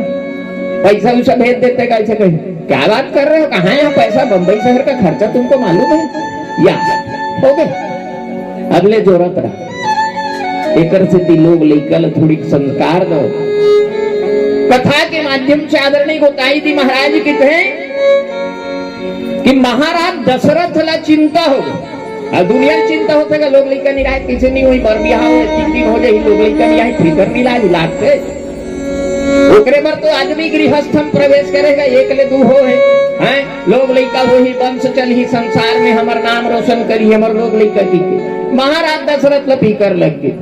पैसा उसा भेज देते कैसे कहीं क्या बात कर रहे हो, कहाँ यहाँ पैसा, बम्बई शहर का खर्चा तुमको मालूम है या हो गए अगले जोरत रहा। एक लोग लेकर थोड़ी संस्कार दो। कथा के माध्यम से आदरणीय गोताई जी महाराज जी कहते हैं कि महाराज दशरथ ला चिंता हो और दुनिया चिंता होते लोग लेकर नहीं रहे किसी नहीं हुई बर बिहार में 3 दिन हो जाए लोग लेकर नहीं आए फिकर नहीं लाए लागते ओकरे पर तो आदमी गृहस्थ में प्रवेश करेगा एक ले दू हो है लोग लइका वही वंश चल ही संसार में हमार नाम रोशन करी हमार लोग लइका की महाराज दशरथ ला फिकर लग गई।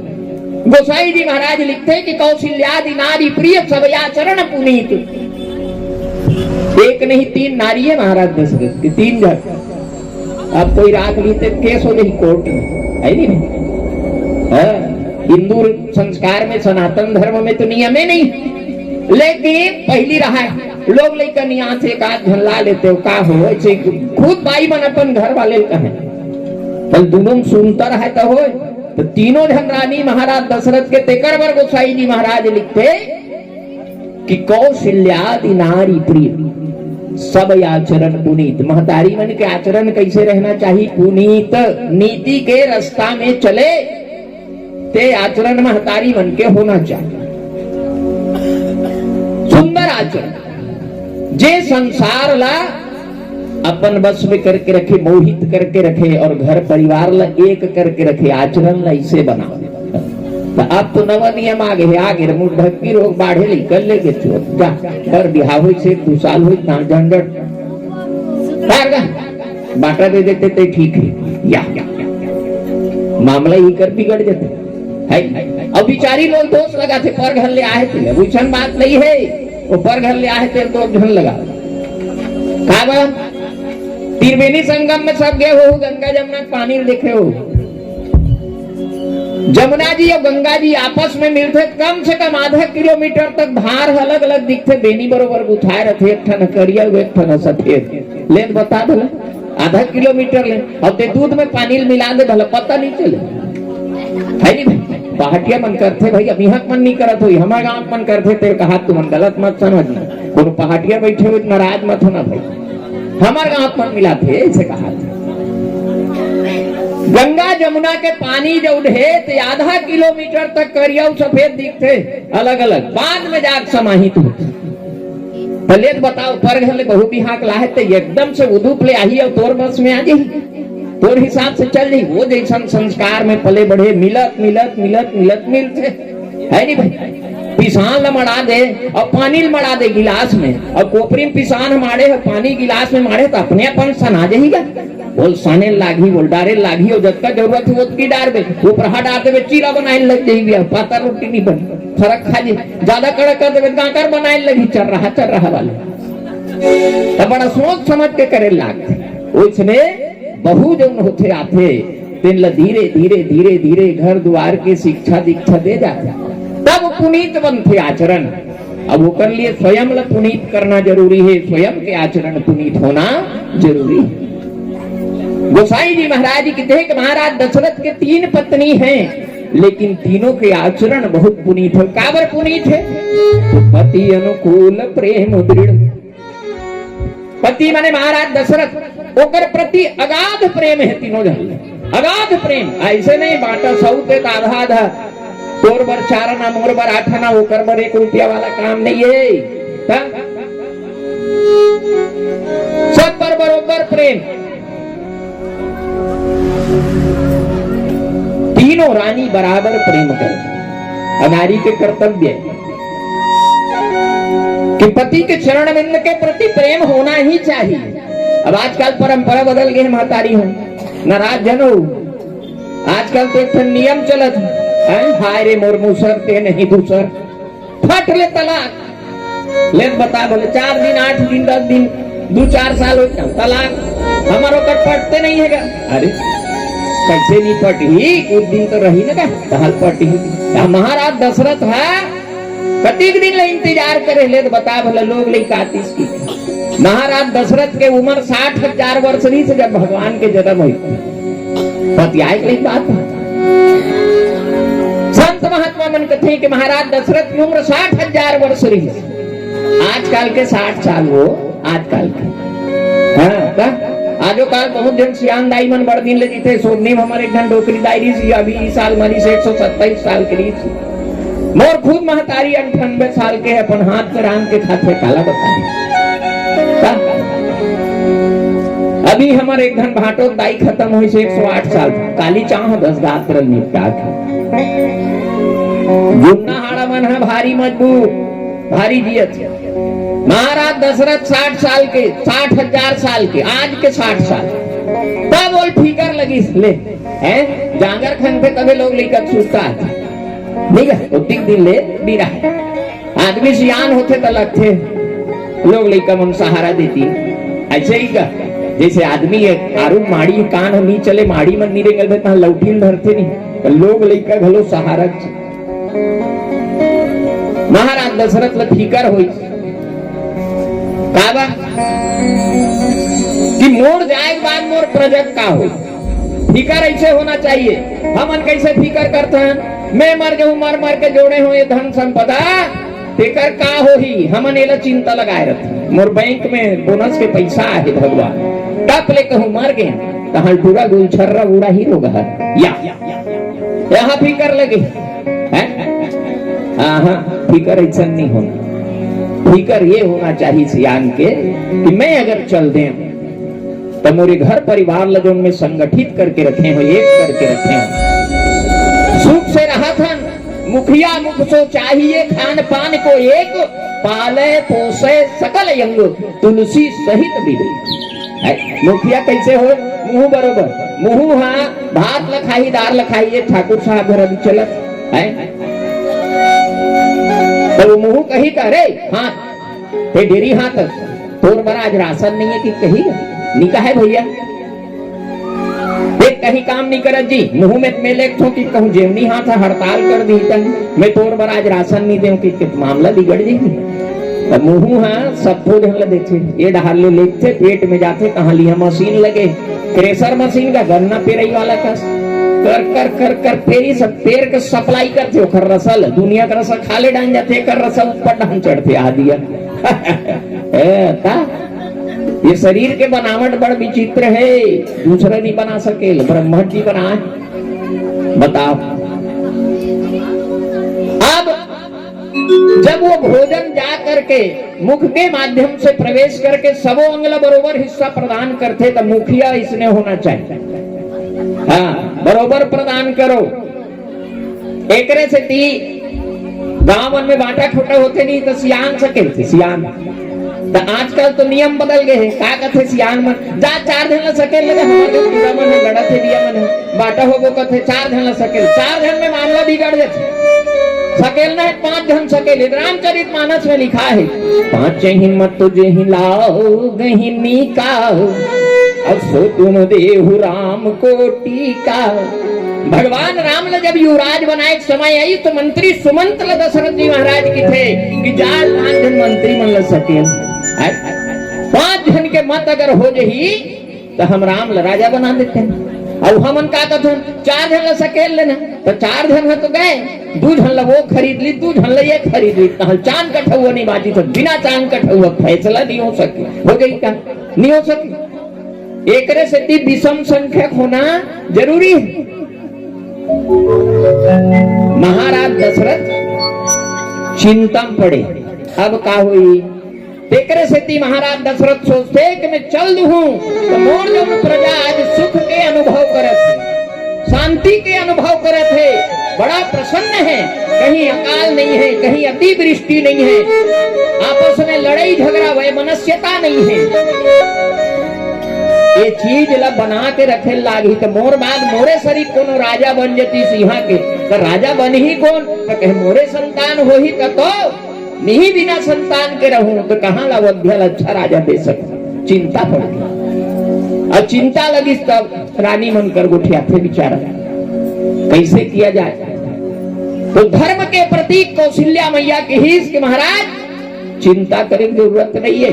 गोसाई जी महाराज लिखते हैं कि कौशल्यादि नारी प्रिय सब आचरण पुनीत। एक नहीं 3 नारी है महाराज दशरथ की, 3 जन। अब कोई राख लेते केस हो गई कोर्ट में है नहीं। हिंदू संस्कार में सनातन धर्म में तो नियम है नहीं, लेकिन पहली रहा है लोग लेकर यहाँ से एक आध झल्ला लेते हो का हो ऐसे खुद भाई बन अपन घर वाले कहे कल दोनों सुनता रहे तो हो। तो तीनों जन रानी महाराज दशरथ के तेकर बर गोसाई जी महाराज लिखते कि कौशल्यादि नारी प्रिय सब आचरण पुनीत। महतारी मन के आचरण कैसे रहना चाहिए, पुनीत नीति के रास्ता में चले ते आचरण महतारी मन के होना चाहिए। सुंदर आचरण जे संसार ला अपन बस में करके रखे, मोहित करके रखे और घर परिवार ला एक करके रखे, आचरण ला इसे बनाओ। तो अब तो नवा नियम आगे मुंह ढक्की रोग बाढ़े ली कर ले जा पर बिहाव हुई से 2 साल हुई झंझट बाटा दे देते थे ठीक है या मामला ही कर बिगड़ जाते है। अब बिचारी लोग दोष लगाते पर घर ले आए थे, वैसन बात नहीं है, वो पर घर ले आए थे 2 जन लगा का त्रिवेणी संगम में सब गए हो, गंगा जमुना पानी देखे हो, जमुना जी और गंगा जी आपस में मिलते कम से कम आधा किलोमीटर तक धार अलग अलग दिखते, बेनी बरोबर उठाए रहते, एक ठन करिया एक ठन सफेद ले बता दल आधा किलोमीटर ले और ते दूध में पानी मिला दे भला पता नहीं चले है नहीं भाई। पहाटिया मन करते भाई, अभी हक मन नहीं करत हुई, हमारे गांव मन करते तेरे कहा तुम गलत मत समझना, कोनो पहाटिया बैठे हुए नाराज मत होना भाई, हमारे गांव मन मिला थे ऐसे कहा। गंगा जमुना के पानी जो उठे तो आधा किलोमीटर तक करिया सफेद दिखते अलग अलग, बाद में जाग समाहित होते। पहले बताओ पर घले बहु बिहाक लाहे तो एकदम से उधूप ले आई और तोर बस में आ जाई, तोर हिसाब से चल जाई। वो जैसा संस्कार में पले बढ़े मिलत मिलत मिलत मिलत मिलते है नहीं भाई। पिसान ल मड़ा दे और पानी ल मड़ा दे गिलास में, और कोपरी में पिसान मारे और पानी गिलास में मारे तो अपने अपन सना जाएगा। बोल साने लागी बोल डारे लागी और जब का जरूरत है उतकी डार दे, ऊपर डार दे चीरा बनाए लग जाएगी, पाता रोटी नहीं बनी फर्क खा जी, ज्यादा कड़क कर दे गाकर बनाए लगी चल रहा वाले, तब बड़ा सोच समझ के करे लागते। उसने बहु जन होते आते तेन ल धीरे धीरे धीरे धीरे घर द्वार के शिक्षा दीक्षा दे जाते, तब पुनीत बनते आचरण। अब वो कर लिए स्वयं ल पुनीत करना जरूरी है, स्वयं के आचरण पुनीत होना जरूरी है। गोसाई जी महाराज कहते हैं कि महाराज दशरथ के 3 पत्नी हैं, लेकिन तीनों के आचरण बहुत पुनीत है। काबर पुनीत है? पति अनुकूल प्रेम दृढ़। पति माने महाराज दशरथ, ओकर प्रति अगाध प्रेम है तीनों जन, अगाध प्रेम। ऐसे नहीं बांटा सौते आधा आधा, तोर बर 4 आना मोर बर 8 आना, ओकर बर 1 रुपया वाला काम नहीं है। सब पर बरोबर प्रेम। तीनों रानी बराबर प्रेम करे। नारी के कर्तव्य कि पति के चरण बिंद के प्रति प्रेम होना ही चाहिए। अब आजकल परंपरा बदल गई, महतारी हो नाराज जनो, आजकल तो एक नियम चलत है, हाय रे मोर मुसर ते नहीं दूसर, फट ले तलाक ले। बता बोले 4 दिन 8 दिन 10 दिन 2-4 साल हो तलाक, हमारो कर पटते नहीं है। अरे कैसे नहीं पटी, कुछ दिन तो रही ना का पटी। महाराज दशरथ है कतिक दिन ले इंतजार करे ले, बता भला लोग ले कातिस की। महाराज दशरथ के उम्र 60,000 वर्ष रही से जब भगवान के जन्म हुई, पतियाई के बात है। संत महात्मा मन कहते कि महाराज दशरथ की उम्र 60,000 वर्ष रही, आजकल के 60 साल हो आजकल के। हाँ आजो काल बहुत जन सियान दाई मन बड़ दिन ले जीते, सोने हमारे एक घन डोकरी दायरी सी, अभी इस साल मरी से 127 साल की रीत। मोर खुद महतारी 98 साल के है, अपन हाथ पे राम के खाते काला बताए। अभी हमारे एक घन भाटो दाई खत्म हुई से 108 साल, काली चाह 10 गात्र निपटा जुन्ना हाड़ा मन है भारी मजबूत भारी जियत। महाराज दशरथ 60 साल के, 60,000 साल के, आज के 60 साल, तब बोल फिकर लगी ले हैं जांगर खन पे तबे लोग लेकर सूता नहीं है, उतनी दिन ले बीरा आदमी सियान होते तो लगते लोग लेकर मन सहारा देती। ऐसे ही का जैसे आदमी आरू माड़ी कान नहीं चले, माड़ी मन नहीं रेंगल बेता लौठी धरते नहीं, लोग लेकर घलो सहारा। महाराज दशरथ ल फिकर हुई काबा कि मोर जाए बाद मोर प्रोजेक्ट का हो, फिकर ऐसे होना चाहिए। हमन कैसे फिकर करते हैं, मैं मर जाऊं, मर मर के जोड़े हो ये धन संपदा, फिकर का हो ही हमन एला चिंता लगाए रहते। मोर बैंक में बोनस के पैसा है भगवान, टप ले कहूं मर गए कहा पूरा गुलछर्रा उड़ा ही होगा या यहाँ फिकर लगे। हाँ फिकर ऐसा नहीं होना, फिकर ये होना चाहिए सियान के कि मैं अगर चल दे तो मेरे घर परिवार लगन में संगठित करके रखे हो, एक करके रखे हो, सुख से रहा था। मुखिया मुख सो चाहिए, खान पान को एक, पाले पोसे सकल यंग, तुलसी सहित भी। मुखिया कैसे हो, मुंह बरोबर मुंह, हाँ भात लखाई दार लखाई, ठाकुर साहब घर अभी चलत है तो मुंह कही करे हाथ हे डेरी हाथ तोर बड़ा आज राशन नहीं है कि कही निका है भैया, एक कहीं काम नहीं करत जी, मुंह में मेले कि कहूँ जेमनी हाथ हड़ताल कर दी तन मैं तोर बर आज राशन नहीं देऊ कि मामला बिगड़ जाएगी। मुंह हाँ सबको ढंग देखे ये डाल ले लेते पेट में जाते कहाँ लिया मशीन लगे क्रेशर मशीन का गन्ना पेरई वाला का कर कर कर कर पेरी सब पेड़ के सप्लाई करते हो खर रसल दुनिया का रसल खाले डाल जाते कर रसल ऊपर डाल चढ़ते आ दिया ये शरीर के बनावट बड़ विचित्र है, दूसरे नहीं बना सके, ब्रह्मा जी बनाए। बताओ अब जब वो भोजन जा करके मुख के माध्यम से प्रवेश करके सबो अंगला बरोबर हिस्सा प्रदान करते तो मुखिया इसने होना चाहिए। हाँ बरोबर प्रदान करो। एकरे से ती गांव में बांटा खोटा होते नहीं तो सियान सके सियान तो आजकल तो नियम बदल गए हैं का कथे सियान मन जा 4 जन ला सकेल लगे हमारे पूरा मन है गड़ा थे दिया मन है बाटा होगो कथे 4 जन ला सकेल 4 जन में मामला बिगड़ जाते सकेल ना 5 जन सकेल। रामचरित मानस में लिखा है 5 हिम्मत तुझे हिलाओ गहिनी का अब सो तुम देहु राम को टीका। भगवान राम ने जब युवराज बनाए समय आई तो मंत्री सुमंत दशरथ जी महाराज की थे कि जा 5 जन मंत्री मन ल सकेल 5 जन के मत अगर हो जही तो हम राम राजा बना देते हैं। और हमन का कहते 4 जन ला सकेल लेना तो 4 जन है तो गए 2 जन ला वो खरीद ली 2 जन ला ये खरीद ली चांद कठौआ नहीं बाजी तो बिना चांद कठौआ फैसला नहीं हो सके हो गई का नहीं हो सके। एकरे से विषम संख्यक होना जरूरी है। महाराज दशरथ चिंता पड़े अब का हुई तेकरे से महाराज दशरथ सोचते कि मैं चल दूं तो मोर जब प्रजा आज सुख के अनुभव करे थे शांति के अनुभव करे थे बड़ा प्रसन्न है, कहीं अकाल नहीं है कहीं अतिवृष्टि नहीं है आपस में लड़ाई झगड़ा वैमनस्यता नहीं है। ये चीज ला बना के रखे लागी तो मोर बाद मोरे शरीर कोनो राजा बन जती सिंहा के तो राजा बन ही कौन तो कहे मोरे संतान हो ही तो नहीं बिना संतान के रहूं तो कहाँ ला अवध्या अच्छा राजा दे सकता। चिंता पड़ गई और चिंता लगी तब रानी मन कर गुठिया थे बेचारा कैसे किया जाए तो धर्म के प्रतीक कौशल्या मैया के हिस के महाराज चिंता करे की जरूरत नहीं है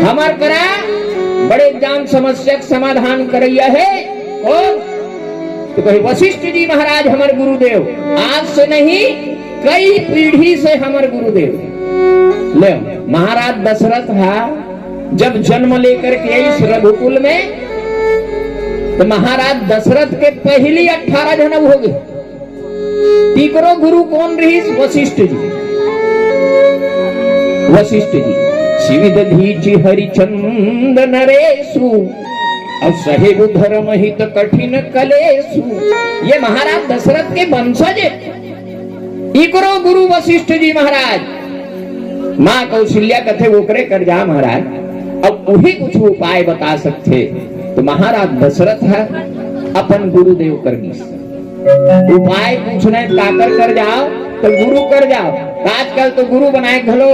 हमार करा बड़े जान समस्या समाधान करैया है और तो कहे वशिष्ठ जी महाराज हमारे गुरुदेव आज से नहीं कई पीढ़ी से हमारे गुरुदेव ले महाराज दशरथ है जब जन्म लेकर के इस रघुकुल में तो महाराज दशरथ के पहली 18 जन्म हो गए। तीकरो गुरु कौन रही वशिष्ठ जी शिविद धीचि हरिचंद नरेशु असहेबु धर्म हित कठिन कलेशु। ये महाराज दशरथ के वंशज इकरो गुरु वशिष्ठ जी महाराज माँ कौशल्या कथे वोकरे कर जा महाराज अब वही कुछ उपाय बता सकते तो महाराज दशरथ है अपन गुरुदेव कर उपाय पूछना काकर कर जाओ तो गुरु कर जाओ। आजकल तो गुरु बनाए घलो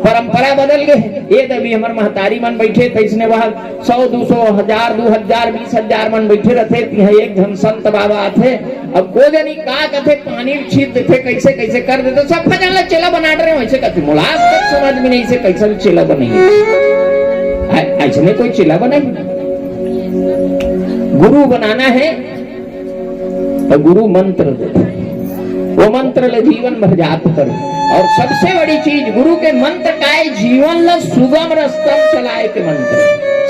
परंपरा बदल गए ये तभी हमारे महतारी मन बैठे थे इसने वह 100 200 1000 2000 20,000 मन बैठे रहते एक जन संत बाबा आते अब को जनी का कथे पानी छीट देते कैसे कैसे कर देते सब फजन चेला बना रहे वैसे कहते मुलाज तक समझ में नहीं से कैसे चेला बनेंगे ऐसे में कोई चेला बनाए गुरु बनाना है तो गुरु मंत्र देते वो मंत्र ले जीवन भर जाप करो और सबसे बड़ी चीज गुरु के मंत्र का जीवन ला सुगम रास्ता चलाए के मंत्र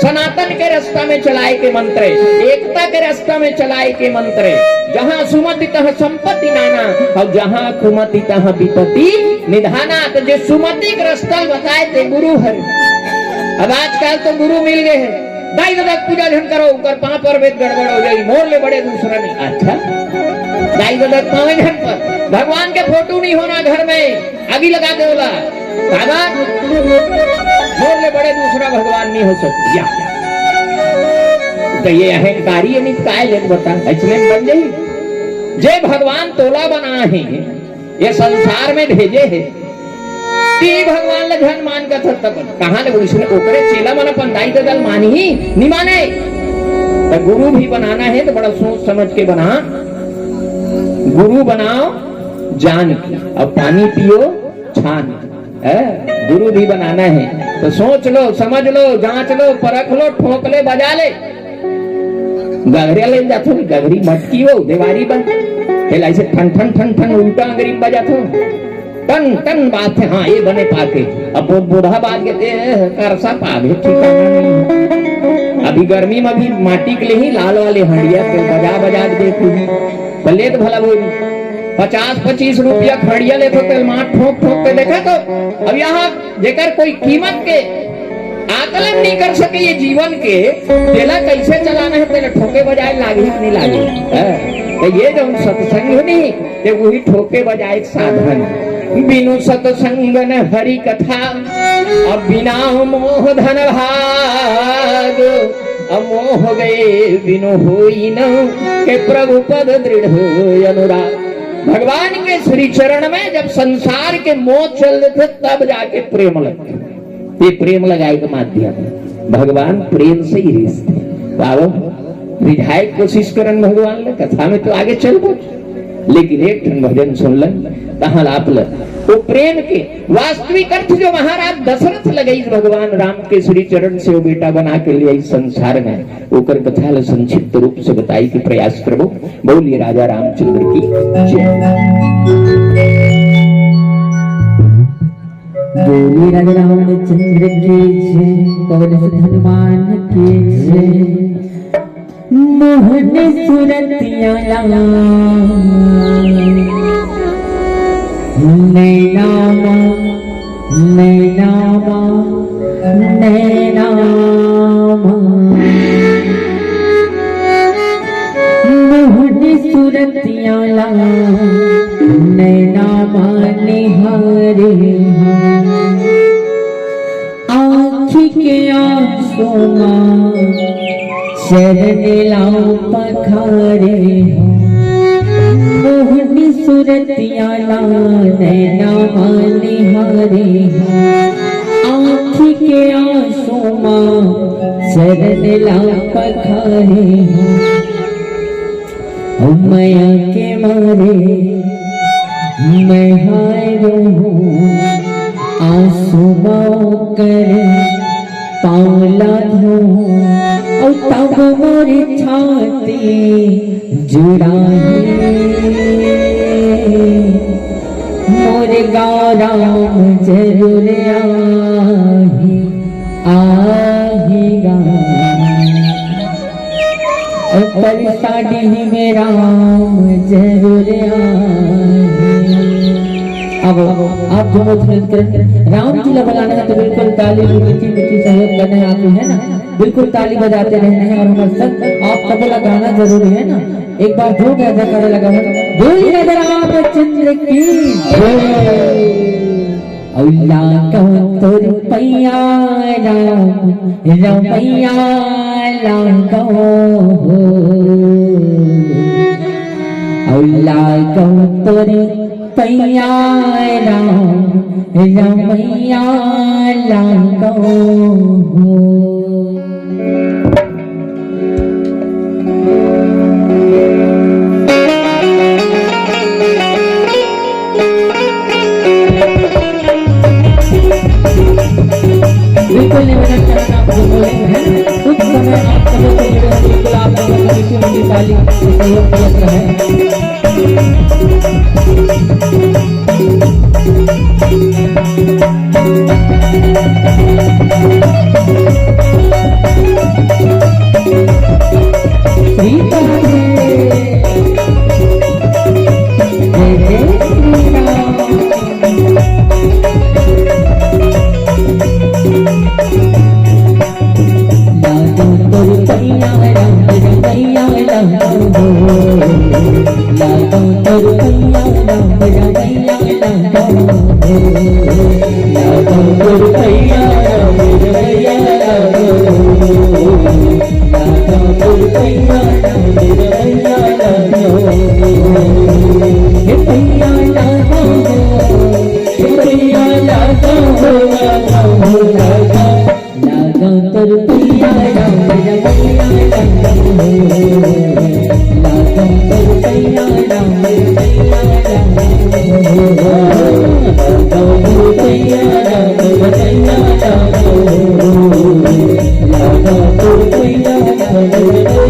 सनातन के रास्ता में चलाए के मंत्र एकता के रास्ता में चलाए के मंत्र जहाँ सुमति तह संपत्ति नाना और जहाँ कुमति तह विपत्ति निधाना। तो जो सुमति के रास्ता बताए थे गुरु हर अब आजकल तो गुरु मिल गए हैं दाई दादा पूजा धन करो ऊपर 5 पर वेद गड़बड़ हो जाएगी मोर ले बड़े दूसरा नहीं। अच्छा दाई दादा 5 घंटे पर भगवान के फोटो नहीं होना घर में आगे लगा दे बोला मोर ले बड़े दूसरा भगवान नहीं हो सकती या तो ये अहंकारी नहीं काय ले बता ऐसे बन जाए जे भगवान तोला बना है ये संसार में भेजे है भगवान ले धन मान का था तब कहां ले उसने ओकरे चेला मन अपन दाई दल मानी ही नहीं माने तो गुरु भी बनाना है तो बड़ा सोच समझ के बना, गुरु बनाओ जान के, अब पानी पियो छान है। गुरु भी बनाना है तो सोच लो, समझ लो, जांच लो, परख लो, ठोक ले, बजा ले। गगरिया ले जातो, गगरी मटकी हो देवारी बन फिर ऐसे ठन ठन ठन ठन उल्टा अंग्रेजी बजा तो टन टन बात है। हाँ ये बने पाके अब वो बूढ़ा बात कहते करसा पागे ठिकाना नहीं। अभी गर्मी में भी माटी के लिए ही लाल वाले हंडिया पे बजा बजा के देखूंगी भले तो भला वो 50-25 रुपया खड़िया ले तो तेल मार ठोक ठोक के देखा तो अब यहाँ जेकर कोई कीमत के आकलन नहीं कर सके ये जीवन के तेला कैसे चलाना है, पहले ठोके बजाए लागे कि नहीं लागे। तो ये जो सत्संग नहीं ये वही ठोके बजाए साधन। बिनु सत्संग न हरि कथा अब बिना मोह धन भाग, अब मोह गए बिनु होई न के प्रभु पद दृढ़ अनुराग। भगवान के श्री चरण में जब संसार के मोह चल रहे थे तब जाके प्रेम लगते। ये प्रेम लगाए के माध्यम भगवान प्रेम से ही रिश्ते पाओ रिझाए कोशिश करन भगवान ले कथा में तो आगे चल पो, लेकिन एक ठन भजन सुन लन कहा आप वो प्रेम के वास्तविक अर्थ जो महाराज दशरथ लगे भगवान राम के श्री चरण से वो बेटा बना के लिए इस संसार में ओकर कथा संक्षिप्त रूप से बताई के प्रयास करो। बोलिए राजा रामचंद्र की जय। बोली राजा रामचंद्र की जय, पवन सुत हनुमान की जय। मोहन सुरतिया नैनामा नैनामा नैनामा मोहन सुरतिया नैनामा निहारे आँखी के आंसुओं शरण लाओ पखारे मोहनी सुरतिया नैनामा निहारे आँखी के आंसुओं शरण लाओ पखारे मैया के मारे मैं हारो आंसू कर पाला हूँ और तब मोरी छाती जुड़ाही मोरे गाराम जरूर आहीगा और परसाड़ी में राम जरूर अब आप दोनों राम जी लगाना है तो बिल्कुल ताली मीठी मीठी सहयोग करने आती है ना, बिल्कुल ताली बजाते रहना है और हमारे साथ आप तबला गाना जरूरी है ना। एक बार जो गाजा करे लगा बोली राजा रामचंद्र की अल्लाह का तोर पैया राम रमैया लागो अल्लाह का तोर पैया राम रमैया लागो। बिल्कुल निवेदन करना आप जो बोलेंगे कुछ समय आप सभी को निवेदन बिल्कुल आप लोगों को मीठी मीठी ताली सहयोग करते रहें। राम तुर पैया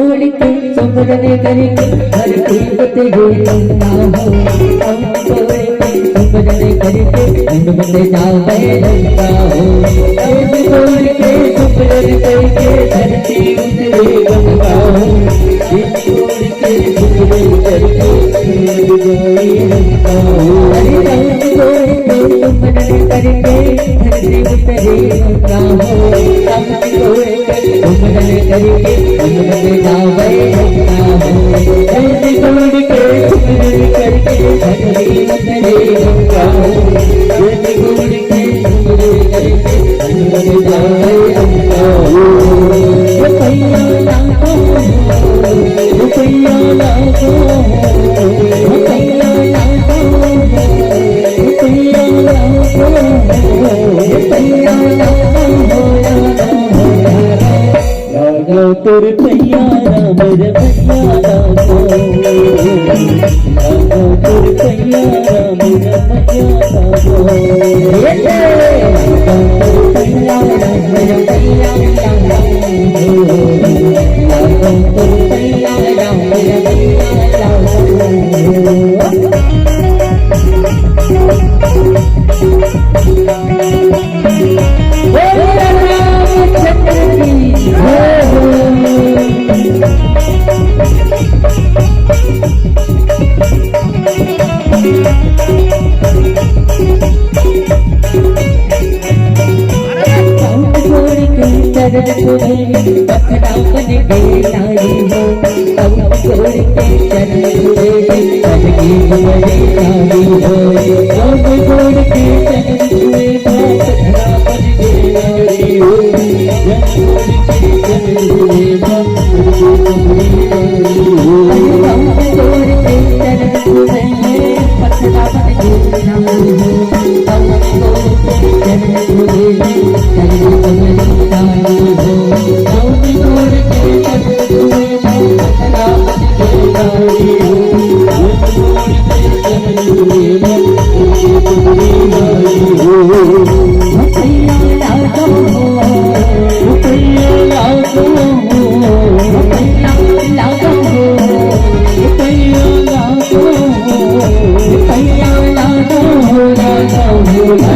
सुमरने करके हर कीमत देना हो हम कोई सुमरने करके हनुमत जावे लगता हो हम कोई के सुमरने करके धरती उतरे बनता हो हम कोई के सुमरने करके जावे लगता हो अरे हम कोई के सुमरने करके धरती उतरे बनता हो हम कोई के सुमरने करके हनुमत जावे लगता हो ऐसे गोड़ के सुमरन करके धरती उतरे लगता हो ऐसे गोड़ के सुमरन करके हनुमत जावे लगता हो रुपैया लाखों रुपैया लाखों रुपैया लाखों रुपैया लाखों रुपैया लाखों लागो तुर पैया राम रमैया लागो तुर पैया राम रमैया लागो लागो तुर पैया राम रमैया लागो तुर पैया राम रमैया चरण छुए पखड़ा बन के नारी हो अब छोड़ के चरण छुए बन के जुए नारी हो अब छोड़ के चरण छुए पखड़ा बन के नारी हो जब छोड़ के चरण छुए पखड़ा बन के नारी हो अब छोड़ के चरण छुए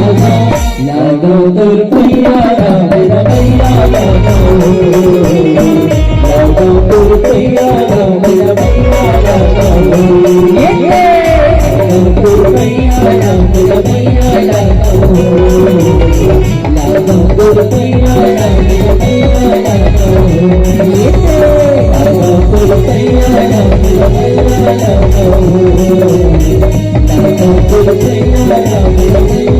लागो तुर पैया राम रमैया लागो लागो तुर पैया राम रमैया लागो तुर पैया राम रमैया लागो लागो तुर पैया राम रमैया लागो लागो तुर पैया राम रमैया लागो लागो तुर पैया राम रमैया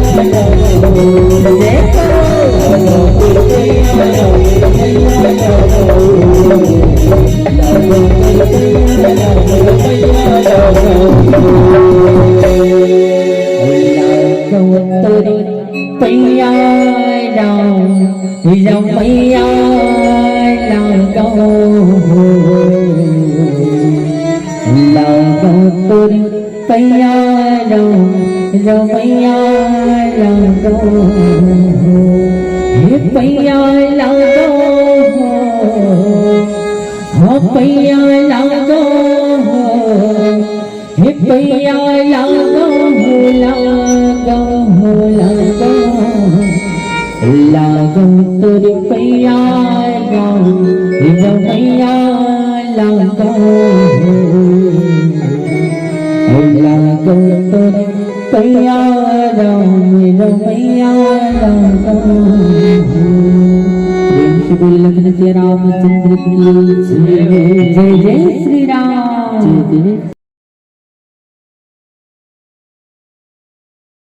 पैया राम रमैया लागो लागो तुर पैया राम रमैया लागो हे पैया लागो हो पैया लागो हे पैया लागो लागो लागो लागो तुर पैया राम रमैया लागो लागो तुर पैया राम रमैया लागो बोल लखन से रामचंद्र की जय जय श्री राम।